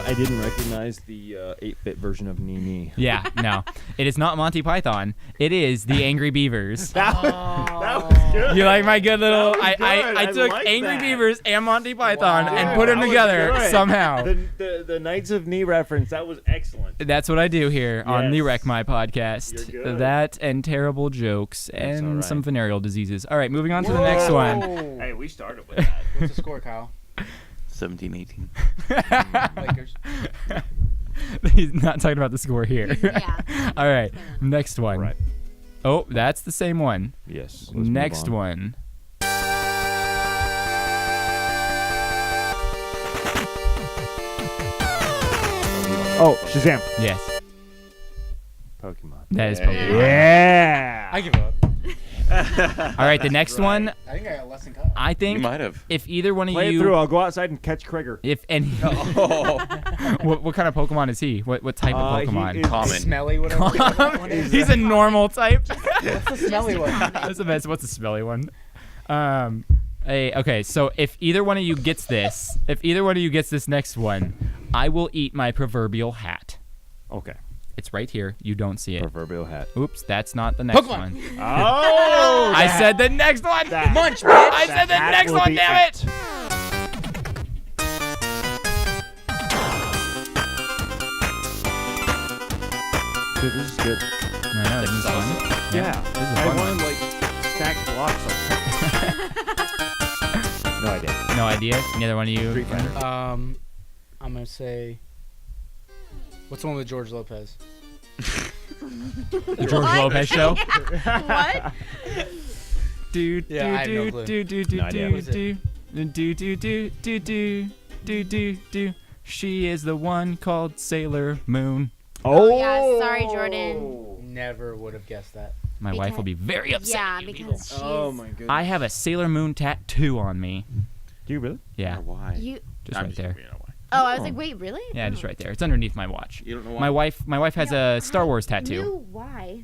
I didn't recognize the 8-bit version of Nini. yeah, no. It is not Monty Python. It is the Angry Beavers. That was good. You like my good little... That was I good. took like Angry that. Beavers and Monty Python Wow. and put them That was together good. somehow. The Knights of Knee reference, that was excellent. That's what I do here on the Yes. Wreck My podcast. You're good. That and terrible jokes That's and all right. some venereal diseases. All right, moving on to the next one. Hey, we started with that. What's the score, Kyle? 17-18. Lakers. He's not talking about the score here. Yeah. All right, next one. Right. Oh, that's the same one. Yes. Next one. Oh, Shazam. Yes, Pokemon. that is Pokemon. Yeah. I give up. All right, the next one. I think I got less than Kyle. I You think might have. if either one of Play you, it through. I'll go outside and catch Krieger. if any, Oh, what kind of Pokemon is he? What type of He Pokemon? is- common. Smelly, whatever. that one is. He's a normal type. What's the smelly one? That's the best. What's the smelly one? Okay, so if either one of you gets this next one, I will eat my proverbial hat. Okay. It's right here. You don't see it. Proverbial hat. Oops, that's not the next Pokemon. one. Oh! I said the next one. Munch, bitch. I said the hat next will one. be Damn it. Dude, this is good. I know, this is fun. Yeah. This is a I fun want one. to, like, stack blocks like No idea. No idea. Neither one of you. Street Fighter. I'm gonna say. What's the one with George Lopez? The George Lopez show. What? Do Yeah, I have no clue. No idea. What is do. She is the one called Sailor Moon. Oh, yeah, sorry, Jordan. Never would have guessed that. My wife will be very upset. Yeah, at you people. because she's. Oh my goodness. I have a Sailor Moon tattoo on me. Do you really? Yeah, Why? You. just I'm right just there. kidding, you know why. Oh, I was like, wait, really? Yeah, just right there. It's underneath my watch. You don't know why? My wife has a Star Wars tattoo. Knew why?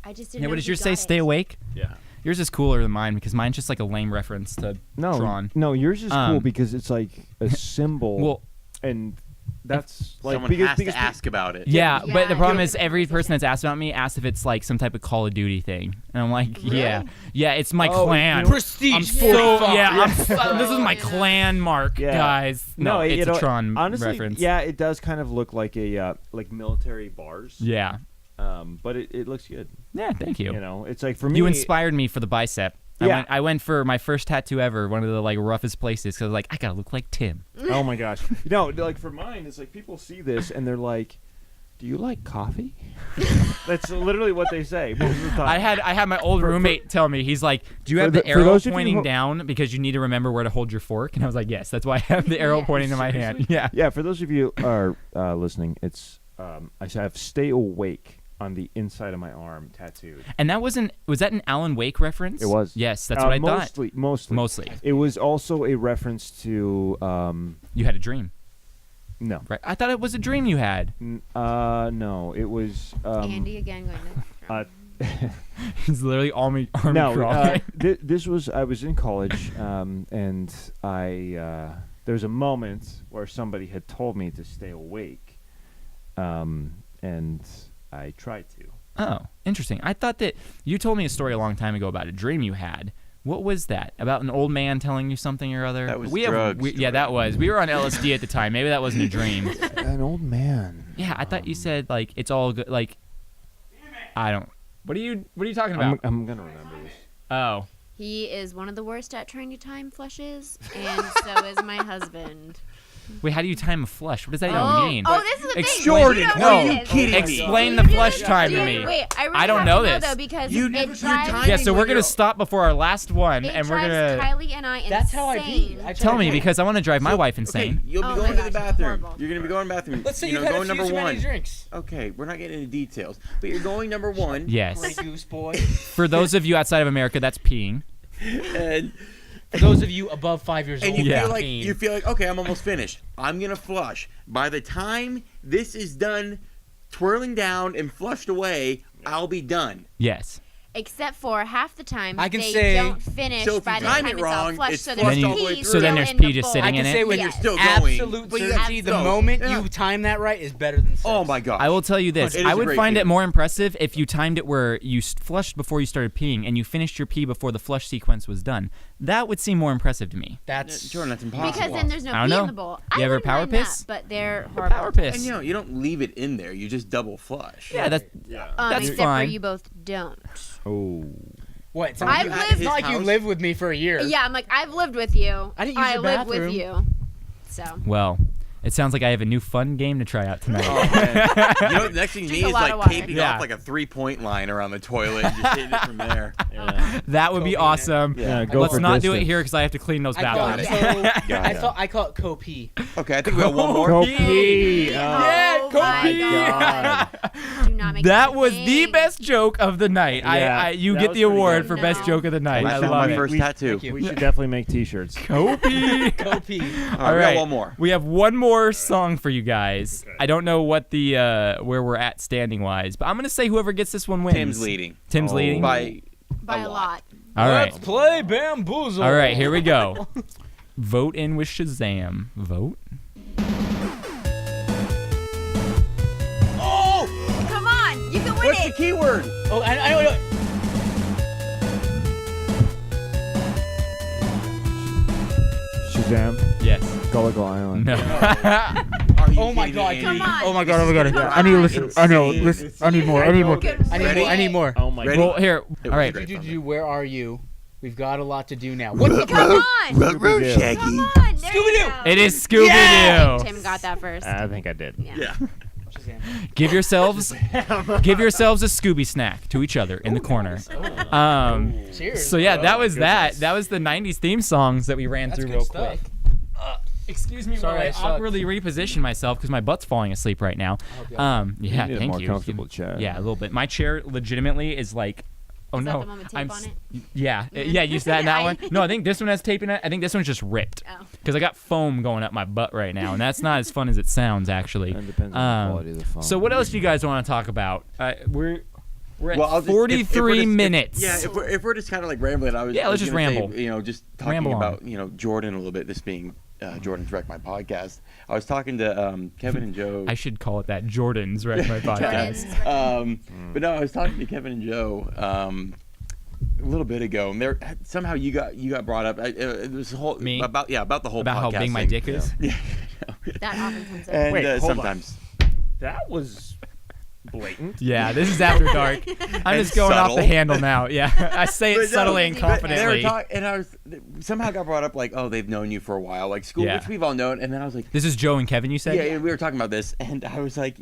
I just didn't. Yeah, know what does if you yours say? got Stay it. awake. Yeah. Yours is cooler than mine because mine's just like a lame reference to Tron. No, yours is cool Um, because it's like a symbol. Well, and that's like Someone because, has because to ask about it. yeah, Yeah, but the problem yeah. is every person that's asked about me asks if it's like some type of Call of Duty thing, and I'm like, yeah, it's my Oh, clan. you know- Prestige. I'm so 45. this is my clan mark, Yeah. guys. No, it's you know, a Tron honestly, reference. yeah, it does kind of look like a like military bars. Yeah. But it looks good. Yeah, thank you. You know, it's like for me. You inspired me for the bicep. Yeah. I went for my first tattoo ever, one of the like roughest places, because like I gotta look like Tim. Oh my gosh. Like for mine, it's like people see this and they're like, "Do you like coffee?" That's literally what they say most of the time. I had my old roommate tell me, he's like, "Do you For have the- the for arrow those of you pointing who- down because you need to remember where to hold your fork?" And I was like, "Yes, that's why I have the arrow Yeah. pointing to my hand." Yeah. Yeah, for those of you who are listening, it's I have "Stay Awake" on the inside of my arm tattooed. And that was that an Alan Wake reference? It was. Yes, that's what I thought. Mostly. Mostly. It was also a reference to You had a dream, no. right? I thought it was a dream you had. No, it was Andy again going. He's literally army no, crawling. this was I was in college, and I there was a moment where somebody had told me to stay awake, and I tried to. Oh, interesting. I thought that you told me a story a long time ago about a dream you had. What was that? About an old man telling you something or other? That was drugs. drugs. Yeah, that was. We were on LSD at the time. Maybe that wasn't a dream. An old man. Yeah, I thought you said like it's all good. Like, I don't. What are you talking about? I'm gonna remember this. Oh, He is one of the worst at trying to time flushes, and so is my husband. wait. How do you time a flush? What does that even mean? Oh, this is the thing. Explain- You don't no, know this. kidding me? Explain You the do flush this- time to dude, me. Wait, I really I don't have know to this. though, because You it never- drives, you're Yeah, so we're when gonna you're- stop before our last one, it and we're drives gonna Kylie and I insane. That's how I pee. I tell me try to because I want to drive my wife Okay, insane. you'll be Oh going my to the gosh, bathroom. horrible. You're gonna be going to the bathroom. Let's say you you've know, had a going few number too many one. drinks. Okay, we're not getting into details, but you're going number one. Yes. Grey Goose boy. For those of you outside of America, that's peeing. And For those of you above 5 years old, you Yeah. feel like okay, I'm almost finished. I'm gonna flush. By the time this is done, twirling down and flushed away, I'll be done. Yes. Except for half the time I can they say- don't finish So if by you the time time it it's all wrong, flushed, it's so flushed there's all the way pee through. So then still there's in pee the just bowl. sitting I can in say it. when You're you're still going. absolute but you certainty, have the to go. moment Yeah. you time that right is better than sex. Oh my god. I will tell you this. It is I a would great find it feeling. more impressive if you timed it where you flushed before you started peeing and you finished your pee before the flush sequence was done. That would seem more impressive to me. That's Jordan, that's impossible. Because then there's no I don't pee know. in the bowl. You I ever wouldn't power mind piss? that, but they're horrible. Power piss. And you don't leave it in there. You just double flush. Yeah, that's that's Except fine. for you both don't. Oh. what? It's I've not, lived- it's not like you house? lived with me for a year. Yeah, I'm like, I've lived with you. I didn't use your live with bathroom. you. So. Well, it sounds like I have a new fun game to try out tonight. Oh, man. You know what the next thing you Drink need a is lot like of water. taping Yeah. off like a 3-point line around the toilet and just hitting it from there. Yeah. That would be Kobe. awesome. Yeah, go Let's for not do it distance. here because I have to clean those I call it bathrooms. I call it co-pee. Okay, I think we got one more. Go pee. Yeah, Oh go my pee. God. Do not make That it a was the thing. best joke of the night. Yeah, You that get was the pretty award good. for No. best joke of the night. I I found love my it. first tattoo. Thank you. We should definitely make T-shirts. Kobe. Co-pee. All right, All we right, got one more. We have one more song for you guys. I don't know what the where we're at standing wise, but I'm gonna say whoever gets this one wins. Tim's leading Tim's Oh. leading. by By a lot. All right. Let's play Bamboozle. All right. Here we go. Vote in with Shazam. Vote. Oh! What's the keyword? Oh, I know. Shazam. Yes. Gullible Island. No. Oh my god. Come on. Oh my god. Come I need to listen. Insane. I know. Listen. I need more. I need more. Good I need Ready? more. I need more. Oh my Ready? god. Well, here. It All was right. great. Where are you? We've got a lot to do now. What's the Come on. Scooby-Doo. Shaggy. Come on. There you Scooby-Doo. go. It is Scooby-Doo. Yeah! Tim got that first. I think I did. Yeah. Give yourselves a Scooby snack to each other in the corner. Cheers. So yeah, that was goodness. that was the 90s theme songs that we ran That's through good real stuff. quick. Excuse me Sorry, while I I sucked. awkwardly reposition myself because my butt's falling asleep right now. Yeah, need a thank more you. comfortable chair. Yeah, a little bit. My chair legitimately is like, oh Is that no, the one with tape I'm on s- it? yeah, you said that one. No, I think this one has tape in it. I think this one's just ripped Oh. because I got foam going up my butt right now, and that's not as fun as it sounds actually. It depends on the quality of the phone. So what else do you guys want to talk about? We're at Well, I'll just- if 43 we're just- minutes. Yeah, if we're just kind of like rambling, I was Yeah, let's was just gonna say, ramble. just talking Ramble on. about Jordan a little bit. This being Jordan's Wreck My Podcast. I was talking to Kevin and Joe. I should call it that. Jordan's Wreck My Podcast. Jordan's But no, I was talking to Kevin and Joe a little bit ago, and there somehow you got brought up. It was a whole Me? about the whole About how podcast big my thing. dick is. Yeah. That often comes up. And Wait, hold on. sometimes. that was blatant. Yeah, this is after dark. I'm And just going off the subtle. handle now. Yeah, I say But it subtly and But they were confidently. They were talking, and I was somehow got brought up like, oh, they've known you for a while, like school, Yeah. which we've all known. And then I was like, This is Joe and Kevin, you said? yeah, we were talking about this, and I was like,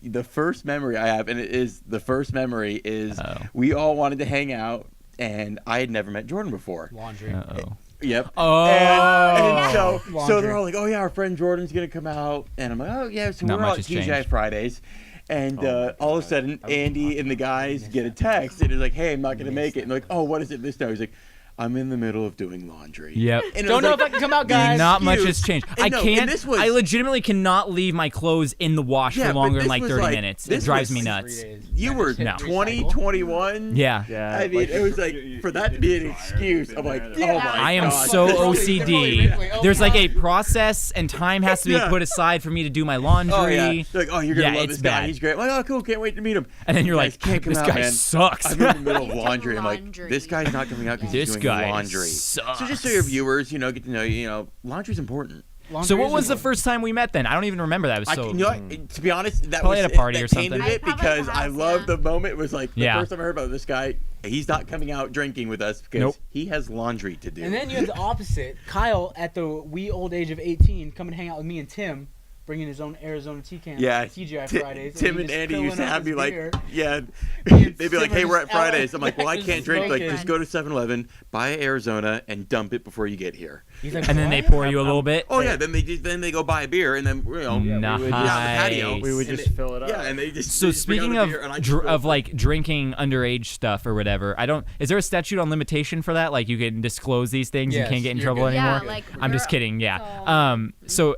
the first memory I have, and it is the first memory is Oh. we all wanted to hang out, and I had never met Jordan before. Laundry. Uh-oh. Yep. Oh. And so Laundry. they're all like, oh yeah, our friend Jordan's gonna come out, and I'm like, oh yeah, so Not we're all much at has TGI changed. Fridays. And Oh my all of a God. sudden, Andy and the guys get a text, and it's like, "Hey, I'm not gonna make it." And they're like, "Oh, what is it this time?" He's like, "I'm in the middle of doing laundry." Yep. And it Don't was know like, if I can come out, guys. Not much excuse. has changed. And I no, can't. and this was- I legitimately cannot leave my clothes in the wash Yeah, for but longer than this like was 30 like- minutes. It this drives was me like nuts. You were No. 20, 21. Yeah. Yeah. I mean, it was like for that to be an excuse. I'm like, oh my I am God. so Probably OCD. Ripley. Oh, There's like God. a process and time has to be Yeah. put aside for me to do my laundry. Oh yeah. They're like, oh, you're gonna Yeah, love it's this guy. bad. He's great. I'm like, oh, cool. Can't wait to meet him. And then you're Guys like, can't come this out, guy man. sucks. I'm in the middle of It's laundry. I'm like, laundry. this guy's not coming out because This he's doing guy laundry. sucks. So just so your viewers, get to know, laundry's important. So what was the first time we met then? I don't even remember that. It was so. To be honest, that Probably was at a party that or came something. to it Probably because at the I house, love yeah. the moment. It was like the Yeah. first time I heard about this guy. He's not coming out drinking with us because Nope. he has laundry to do. And then you have the opposite. Kyle, at the wee old age of 18, come and hang out with me and Tim, bringing his own Arizona tea can. Yeah, TGI Ti- Fridays. Tim he and just Andy used to filling up have me his like, beer. yeah, and they'd be like, Tim "Hey, are we're just at Fridays." out I'm like, "Well, I just can't drink. Like, smoking. just go to 7-Eleven, buy Arizona, and dump it before you get here." He's like, And then they "What?" pour you a little bit. Oh yeah, then they go buy a beer, and then we would just- get out the patio. Nice. We would and just they- fill it up. Yeah, and they just So they just bring out speaking a of beer, and I just fill it up. like drinking underage stuff or whatever, is there a statute on limitation for that? Like you can disclose these things and Yes, can't get in you're trouble good. anymore? Yeah, like I'm just we're- kidding. Yeah. So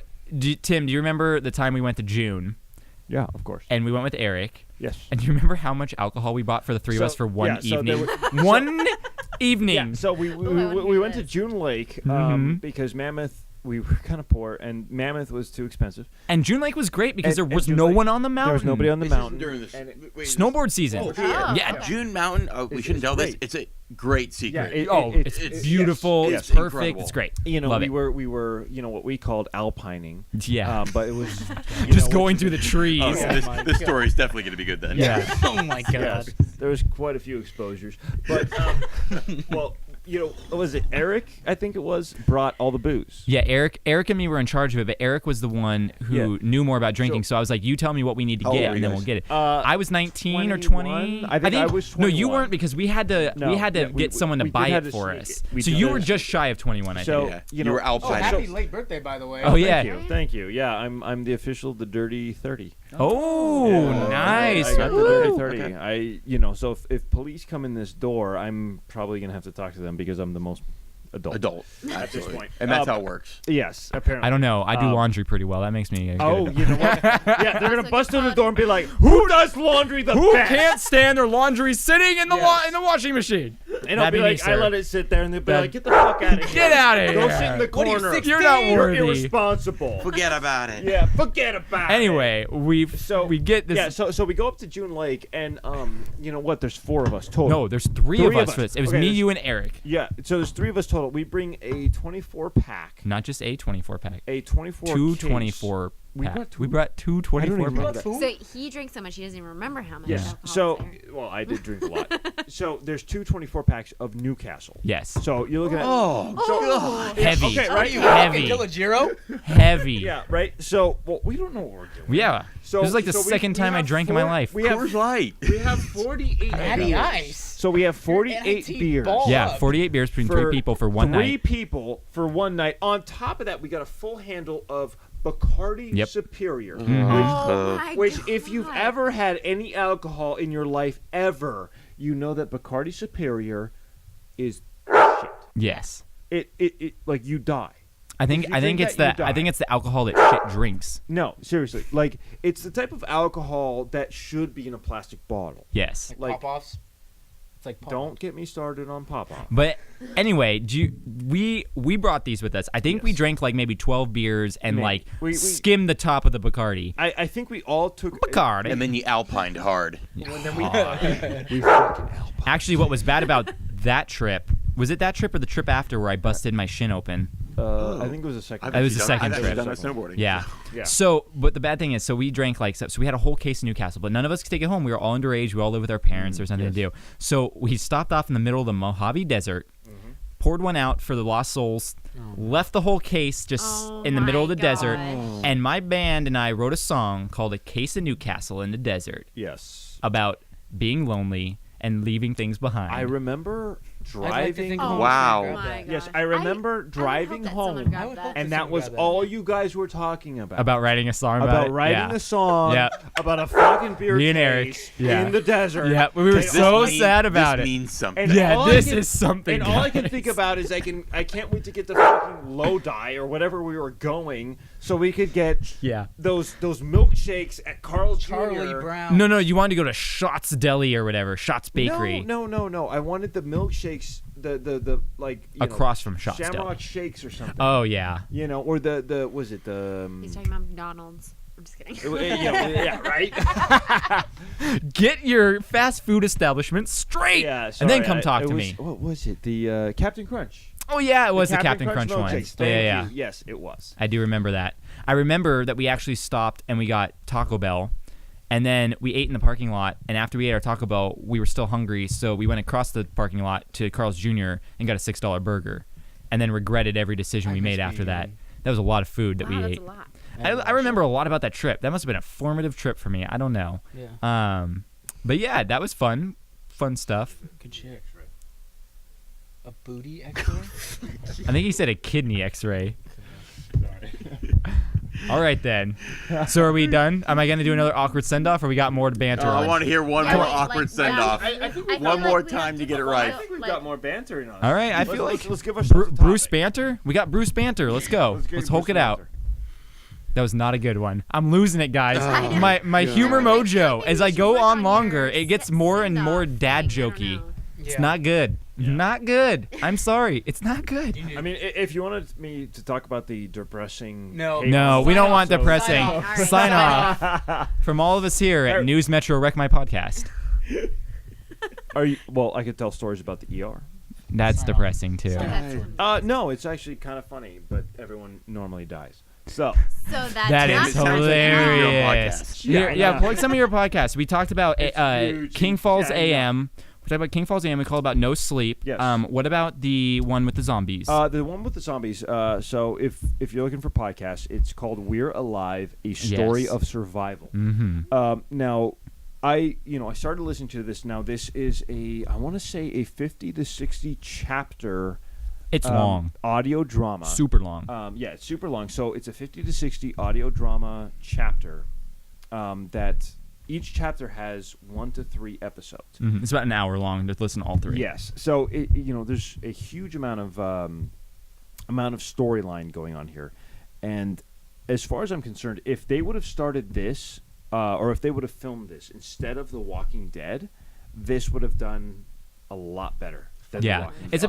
Tim, do you remember the time we went to June Yeah, of course. and we went with Eric? Yes. And do you remember how much alcohol we bought for the three of So- us for one yeah, so there evening? were- One evening. Yeah, so we I wanna we hear went to this. June Lake Mhm. because Mammoth, we were kind of poor, and Mammoth was too expensive. And June Lake was great because And- there was and June no Lake- one on the mountain. There was nobody on the This isn't mountain. during this and it- wait, Snowboard season. Oh, Oh, Yeah. okay. June Mountain. Oh, we It's- shouldn't it's tell this. great. It's a great secret. It's beautiful. yes, It's perfect. incredible. It's great. we it. were what we called alpining. Yeah. But it was Just going through the trees. Oh, Yeah. so my this God. story is definitely going to be good then. Yeah. Oh my god. Yes, there was quite a few exposures. But well, what was it? Eric, I think it was, brought all the booze. Yeah, Eric and me were in charge of it, but Eric was the one who Yeah. knew more about drinking. So I was like, "You tell me what we need to How old get, were and you then we'll guys? get it." Uh, I was 19 or 21? 20. I think I was No, you 21. weren't because we had to. No, we had to yeah, get someone to we buy had it to for sneak us. it. We So did you it. were just shy of 21, I So think. Yeah. you You were know, Oh, alpine. happy late birthday, by the way. Oh, yeah. Thank you. Yeah, I'm the official the Dirty 30. Oh, Yeah, nice. I got the Dirty Woo. 30. Okay. So if police come in this door, I'm probably gonna have to talk to them because I'm the most Adult. at this Absolutely. point. And that's how it works. Yes, apparently. I don't know. I do laundry pretty well. That makes me. Oh, good. you know what? Yeah, they're gonna That's bust like through the door and be like, "Who does laundry the Who best?" can't stand their laundry sitting in the Yes. in the washing machine? And I'll That'd be be me, like, I sir. let it sit there, and they'll be That- like, "Get the fuck out of here! Get outta Go here. sit in the What are you, corner. 16? You're not You're worthy. irresponsible." Forget about it. Yeah, forget about it. Anyway, we get this. Yeah, so we go up to June Lake, and you know what? There's 4 of us total. No, there's three of us for this. It was Okay, me, there's- you, and Eric. Yeah, so there's 3 of us total. We bring a 24 pack, Not just a 24 pack. a 24 Two case. 24 We pack. brought two? We brought two I don't 24 even remember packs. that. So he drinks so much he doesn't even remember how much. Yes. alcohol So, is there. well, I did drink a lot. So there's 2 24 packs of Newcastle. Yes. So you're looking at Heavy. Okay, right? Heavy. Heavy. Yeah, right. So, well, we don't know what we're doing. Yeah. So This is like the so we- second we time I have drank in my 4 life. We have Coors Light. we have 48 Natty beers. Ice. So we have 48 NIT beers. ball. Yeah, up. 48 beers between 3 people for one 3 night. people for one night. On top of that, we got a full handle of Bacardi Yep. Superior, Oh my which God. if you've ever had any alcohol in your life ever, you know that Bacardi Superior is shit. Yes. It like you die. I think If you drink it's that, the you I think die. it's the alcohol that shit drinks. No, seriously. Like it's the type of alcohol that should be in a plastic bottle. Yes. Like, Pop-offs. It's like pop-offs. Don't get me started on pop-off. But anyway, we brought these with us. I think we Yes. drank like maybe 12 beers and Maybe. like We- skimmed the top of the Bacardi. I think we all took Bacardi. And then you alpined hard. And then we fucking alpine. Actually, what was bad about that trip was it that trip or the trip after where I busted my shin open? I think it was a second. It was the second I've trip. actually done that snowboarding. Yeah. Yeah. So, but the bad thing is, so we drank like so we had a whole case of Newcastle, but none of us could take it home. We were all underage. We all lived with our parents. There was nothing to do. So we stopped off in the middle of the Mojave Desert, poured one out for the lost souls, left the whole case just Oh in the middle of my the desert, gosh. and my band and I wrote a song called "A Case of Newcastle in the Desert" Yes. about being lonely and leaving things behind. I remember I'd like to think driving. someone Wow. grabbed Oh that. my Yes, gosh. I remember I would hope driving that someone home, grabbed I would that. hope and that that was someone grabbed all you guys were talking about. about writing a song About writing yeah. a song Yeah. about a fucking beer Me and Eric, case yeah. in the desert. Yeah, we were Okay, so This sad about this it. means something. And Yeah, all I this can- is something. And all I can guys. think about is I can't wait to get the fucking Lodi or whatever we were going so we could get Yeah. those milkshakes at Carl's Charlie Jr. Brown. No, you wanted to go to Shots Deli or whatever, Shots Bakery. No. I wanted the milkshakes, the like you Across know, from Shots Deli. Shamrock Shakes or something. Oh yeah. You know, or the was it the He's talking about McDonald's. I'm just kidding. yeah, right. Get your fast food establishment straight, Yeah, and then sorry, come talk it to was- me. What was it? The Captain Crunch. Oh yeah, it was the Captain Crunch Crunch one. milkshakes. Thank Yeah. you. Yes, it was. I do remember that. I remember that we actually stopped and we got Taco Bell, and then we ate in the parking lot. And after we ate our Taco Bell, we were still hungry, so we went across the parking lot to Carl's Jr. and got a $6 burger, and then regretted every decision we made after that. That was a lot of food that Wow, we that's ate. a lot. I remember a lot about that trip. That must have been a formative trip for me. I don't know. Yeah. But yeah, that was fun. Fun stuff. Good shit. A booty X-ray? I think he said a kidney X-ray. All right then. So are we done? Am I gonna do another awkward send-off, or we got more to banter I on? want to hear one Yeah, more like, awkward send-off. I think I feel One like more we time have to get it follow, right. I think we've like- got more bantering on us. All right, I Let's- feel let's- like let's give ourselves a Bruce topic. Banter. We got Bruce Banter. Let's go. get Let's Bruce Hulk it out. Banter. That was not a good one. I'm losing it, guys. I know. My humor I mojo. think As we I should go work on your longer, it gets more and more send-off. dad Like, I don't jokey. know. It's not good. Not good. I'm sorry. It's not good. I mean, if you wanted me to talk about the depressing, No. hate No, we Sign don't off, want so- depressing. Sign off. All right. Sign off from all of us here at News Metro Wreck My Podcast. are you? Well, I could tell stories about the ER. That's depressing too. So that's No, it's actually kind of funny, but everyone normally dies. So So that's That not is sounds like hilarious. podcast. Yeah, Yeah. plug some of your podcasts. We talked about huge. King Falls Yeah, AM. We talked about King Falls AM. We called about No Sleep. Yes. What about the one with the zombies? the one with the zombies. So if you're looking for podcasts, it's called "We're Alive: A Story Yes. of Survival." Mm-hmm. Now, I started listening to this. Now, this is I want to say a 50 to 60 chapter. It's long. Audio drama. Super long. Yeah, it's super long. So it's a 50 to 60 audio drama chapter that each chapter has 1 to 3 episodes. Mhm. It's about an hour long to listen to all 3. Yes. So there's a huge amount of storyline going on here, and as far as I'm concerned, if they would have started this, or if they would have filmed this instead of The Walking Dead, this would have done a lot better. Than The Yeah, Walking it's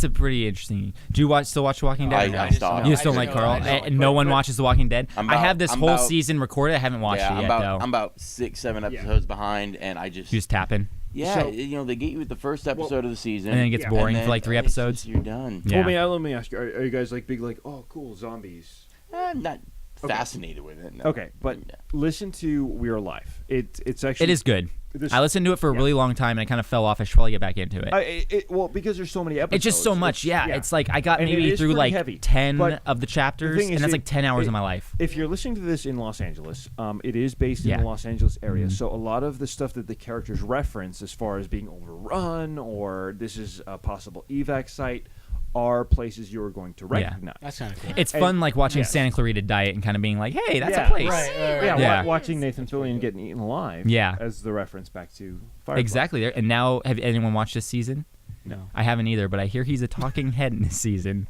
Dead. a pretty interesting. Do you still watch The Walking Dead? I stopped. You just don't I like don't Carl, know. and no one watches The Walking Dead. I'm I have this I'm whole about- season recorded. I haven't watched Yeah, it yet, though. I'm about 6-7 episodes behind, and I just You just tapping, yeah, So- they get you with the first episode of the season, and then it gets Yeah. boring and for like 3 then episodes. you're done. Yeah. Well, let me ask you: Are you guys like big, like, oh, cool, zombies? I'm not fascinated with it. No. Okay, but Yeah. listen to We're Alive. It's actually It is good. this- I listened to it for a Yeah. really long time, and I kind of fell off. I should probably get back into it. well, because there's so many episodes. It's just so much. Yeah, it's like I got And it maybe is through pretty like heavy, 10 but of the chapters, thing is and that's it- like 10 hours it- of my life. If you're listening to this in Los Angeles, it is based in Yeah. the Los Angeles area. Mhm. So a lot of the stuff that the characters reference, as far as being overrun or this is a possible evac site, are places you are going to Yeah. recognize. That's kind of cool. It's And- fun, like watching yes. Santa Clarita Diet and kind of being like, "Hey, that's Yeah. a place." Right. Yeah, Yeah. watching Nathan Fillion getting eaten alive. Yeah. as the reference back to Firefly. Exactly. There. And now, have anyone watched this season? No. I haven't either, but I hear he's a talking head in this season.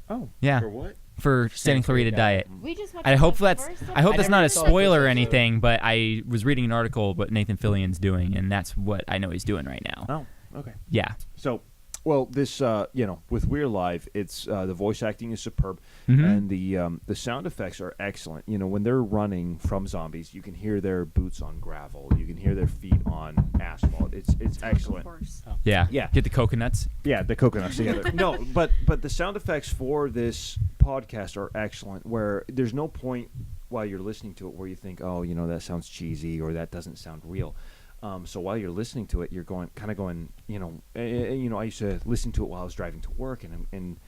Oh, Yeah, For what? for Santa Clarita Diet. We just watched I hope the that's first I hope I that's never not a saw the first spoiler or episode. anything, but I was reading an article what Nathan Fillion's doing, and that's what I know he's doing right now. oh, okay. Yeah. So, well, this with We're Live, it's the voice acting is superb, Mhm. and the sound effects are excellent. When they're running from zombies, you can hear their boots on gravel, you can hear their feet on asphalt. It's excellent. Horse. Yeah. Yeah. Get the coconuts. Yeah, the coconuts together. No, but the sound effects for this podcast are excellent. Where there's no point while you're listening to it where you think, oh, that sounds cheesy or that doesn't sound real. So while you're listening to it, you're going. I used to listen to it while I was driving to work, and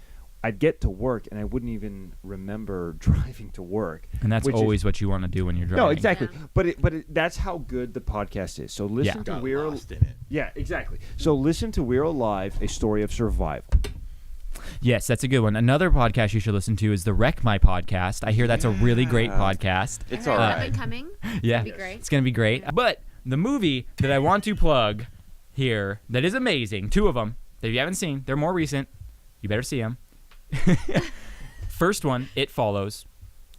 I'd get to work and I wouldn't even remember driving to work. And that's which is- always what you want to do when you're driving. no, exactly. Yeah. But that's how good the podcast is. So listen Yeah. to Got We're lost in it. yeah, exactly. So listen to We're Alive, a story of survival. Yes, that's a good one. Another podcast you should listen to is the Wreck My podcast. I hear that's a really great Yeah. podcast. It's I all heard right. Up and coming. Yeah, That'd be great. it's gonna be great. But the movie that I want to plug here that is amazing, 2 of them that you haven't seen, they're more recent. You better see them. First one, It Follows.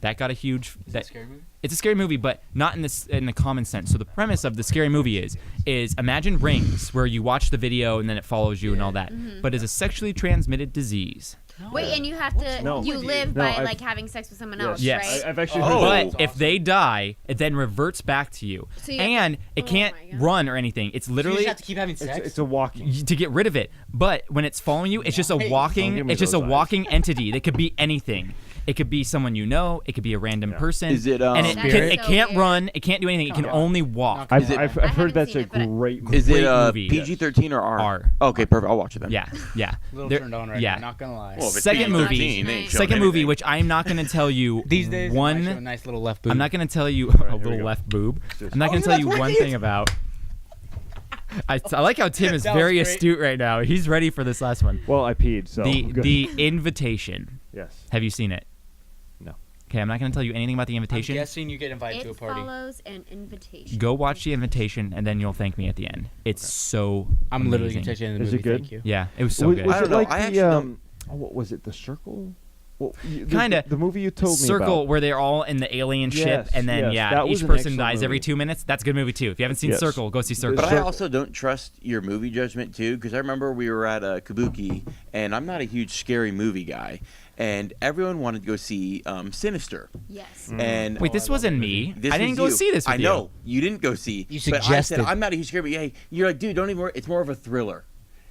That got a huge. Is that a scary movie? It's a scary movie, but not in the common sense. So the premise of the scary movie is imagine Rings, where you watch the video and then it follows you and all that, but is a sexually transmitted disease. Wait, and you have to No. you live No, by I've- like having sex with someone Yes. else, Yes. right? I've actually Oh. heard But if they die, it then reverts back to you, So you have and to- it oh can't my God. run or anything. It's You literally just have to keep having sex. it's a walking. to get rid of it. But when it's following you, it's just a Don't walking. give me It's just a those eyes. walking entity that could be anything. It could be someone you know. It could be a random Yeah. person. Is it, and it, That's can, it so can't weird. run. It can't do anything. It can Yeah. only walk. I've, Is it- I've, I I've heard haven't that's seen a it, but great movie. Is it Great movie. PG-13 or R? R. Okay, perfect. I'll watch it then. Yeah, yeah. A little There- turned on right yeah. now, not gonna lie. Well, if it's Second movie. PG-13, they ain't showing Second movie, anything. which I'm not going to tell you These days, I show a one. nice little left boob. I'm not going to tell you here a we little go. left boob. Just- I'm not going to tell you one thing about. I like how Tim is That was very great. astute right now. He's ready for this last one. Well, I peed, so good. The Invitation. Yes. Have you seen it? No. Okay, I'm not going to tell you anything about the I'm Invitation. guessing you get invited to a It party. follows an invitation. Go watch the Invitation, and then you'll thank me at the end. It's so. I'm literally amazing. gonna text you in the Is movie. it good? Thank you. Yeah, it was so was, good. Was I it don't know. like I the actually don't- what was it? The Circle? Well, Kinda. The movie you told me Circle, about. where they're all in the alien ship, Yes, and then yes, that was each an person excellent dies every movie. 2 minutes. That's a good movie too. If you haven't seen Yes. Circle, go see Circle. But I Circle- also don't trust your movie judgment too, because I remember we were at Kabuki, and I'm not a huge scary movie guy, and everyone wanted to go see Sinister. Yes. And Wait, this wasn't me. this I didn't was go you. see this with I know you didn't go see. You But I suggested. said I'm not a huge scary movie. Hey, you're like, dude, don't even worry. It's more of a thriller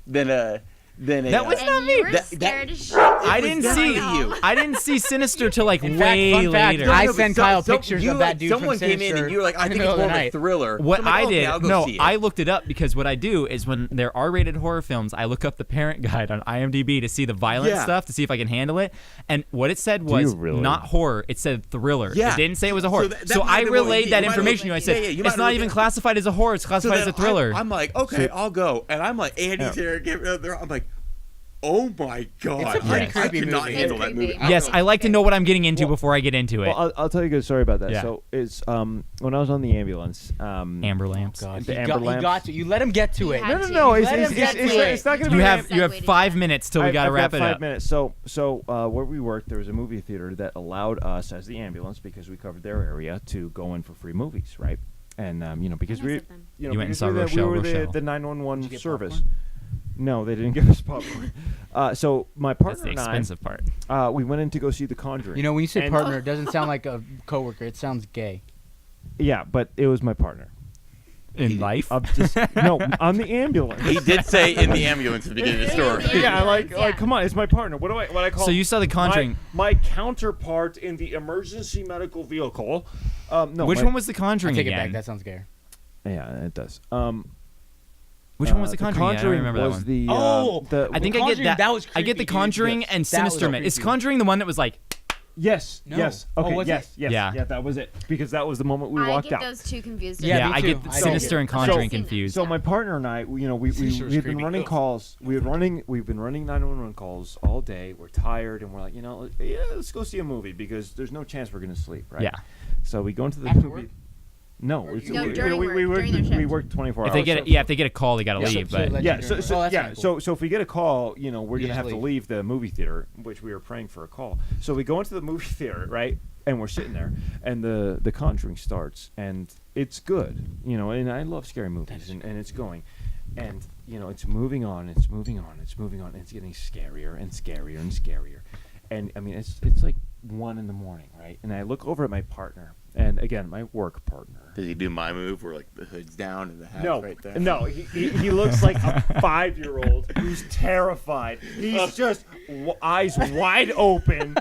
than a. That was And not you me. were That- scared as shit. I was didn't definitely see you. I didn't see Sinister till like In fact, way fun fact, later. I No, but sent Kyle pictures you, of that dude Someone from came in Sinister and you were like, I in the think it's middle more of of the a night. thriller. What So I'm like, I okay, did, I'll go no, see it. I looked it up because what I do is when there are rated horror films, I look up the parent guide on IMDb to see the violent Yeah. stuff to see if I can handle it. And what it said was you really? not horror; it said thriller. Yeah. It didn't say it was a horror. So that So might I have been what relayed you that might have information to you. I looked- said yeah, you might it's have not looked even at- classified as a horror; it's So classified as a then thriller. I'm like, okay, I'll go. And I'm like, Andy's Yeah. here. I'm like, Oh my god! It's a pretty I creepy could not movie. handle It's that movie. creepy. Yes, I like to know what I'm getting into Well- before I get into it. Well, I'll tell you a good story about that. Yeah. So it's when I was on the ambulance. Amber lamps. God, The he Amber got, he Lamps. got to. You let him get to He it. had No, to. no, Let him get to it. it's not going to You be. have 5 minutes till we got to I've wrap got it 5 up. minutes. So where we worked, there was a movie theater that allowed us as the ambulance, because we covered their area, to go in for free movies, right? And because Nice we, of them. You went and because saw we Rochelle, were Rochelle. the 911 Did you get service. popcorn? No, they didn't give us popcorn. So my That's partner the and expensive part. I, we went in to go see The Conjuring. You know, when you say And- partner, it doesn't sound like a coworker. It sounds gay. Yeah, but it was my partner. In life? No, on the ambulance. He did say in the ambulance at the beginning of the story. Yeah, Yeah. like, come on, it's my partner. What I call? So you saw The Conjuring. My counterpart in the emergency medical vehicle. No, Which one was The I Conjuring take it again? back. That sounds gayer. Yeah, it does. Which one was The Conjuring? Yeah, I don't remember that was one. the. Oh! the I think I get Conjuring, that. that was I get The creepy, dude. Conjuring Yes, and that was Sinister Man. Is creepy. Conjuring the one that was like? Yes. No. Yes. Oh, Okay. was yes. it? Yes. Yeah. Yeah, that was it. Because that was the moment we I walked get out. those two confused. Yeah, Yeah, me I too. get I don't Sinister get and it. Conjuring So- confused. So my partner and I, we've Sinister was been creepy. running Ugh. calls. We've been running 911 calls all day. We're tired, and we're like, let's go see a movie because there's no chance we're gonna sleep, right? Yeah. So we go into the After movie. work? No, Or it's, No, we, during we, work, we work. during their We shift. work 24 If hours. they get if they get a call, they gotta Yeah, leave. so But let- Yeah, Legendary so, Work. so Oh, that's yeah, kinda so cool. so if we get a call, we're You gonna just have to leave. leave the movie theater, which we were praying for a call. So we go into the movie theater, right? And we're sitting there, and the Conjuring starts, and it's good, and I love scary movies, and it's going, and it's moving on, and it's getting scarier and scarier and scarier, and I mean it's like 1 a.m, right? And I look over at my partner, and again my work partner. Does he do my move where like the hood's down and the hat's No, right there? no, he looks like a 5-year-old who's terrified. He's just eyes wide open.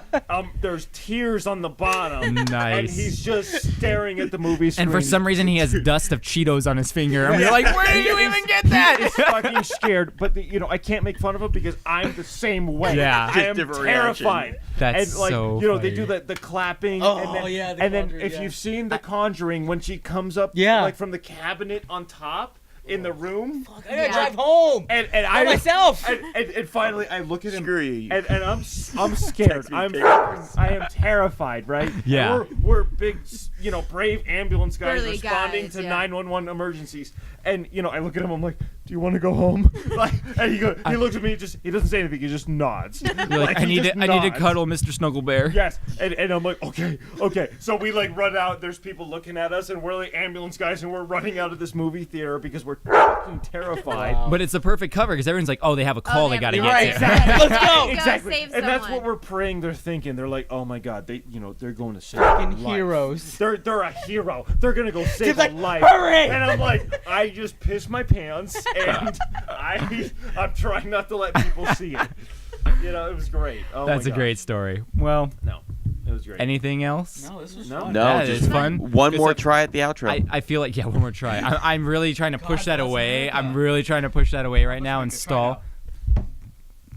There's tears on the bottom. And Nice. he's just staring at the movie screen. And for some reason, he has dust of Cheetos on his finger. And we're like, where did you even get that? He's fucking scared, but I can't make fun of him because I'm the same way. Yeah. I Just am different terrified. reaction. That's and like so they do funny. the clapping. Oh, and then, yeah, the and then Conjuring, if yeah. you've seen The Conjuring, when she comes up, Yeah. like from the cabinet on top in the room, I gotta Yeah. drive home. and By I myself. and finally I look at him. Screw you. And I'm scared. Text me I pictures. am terrified, right? Yeah. And we're big, brave ambulance guys Burly responding guys, to yeah. 911 emergencies. And I look at him. I'm like, "Do you want to go home?" And he looks at me. He doesn't say anything. He just nods. You're like, I he need just to nods. cuddle Mr. Snuggle Bear. Yes, and I'm like, okay. So we run out. There's people looking at us, and we're like ambulance guys, and we're running out of this movie theater because we're fucking terrified. Wow. But it's the perfect cover because everyone's like, oh, they have a call they got to have get a- Right, to. exactly. Let's go. Exactly. Save And that's what someone. we're praying. They're thinking. They're like, oh my God, they're going to save Fucking a life. heroes. They're a hero. They're gonna go save He's like, a life. hurry! And I'm like, I just pissed my pants, and I'm trying not to let people see it. It was great. Oh That's my a great story. Well, No, it was great. anything else? No, this was No. fun. No, That just is fun. One 'Cause more like, try at the outro. I feel like, one more try. I'm really trying to push that bless away. America. I'm really trying to push that away right now and Let's make a stall.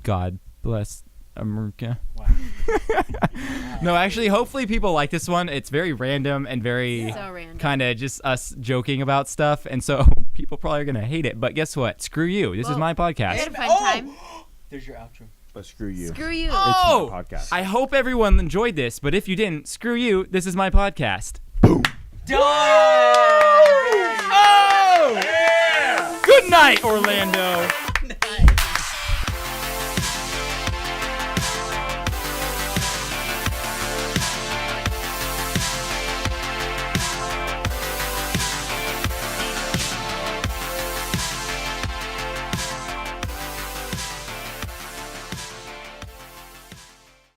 God bless America. Wow. No, actually, hopefully people like this one. It's very random and very So random. kind of just us joking about stuff. And so people probably are going to hate it. But guess what? Screw you. This is Well, my I podcast. had a fun Oh! time. There's your outro. But screw you. Screw you. Oh! It's my podcast. I hope everyone enjoyed this. But if you didn't, screw you. This is my podcast. Done! Oh! Good night, Orlando.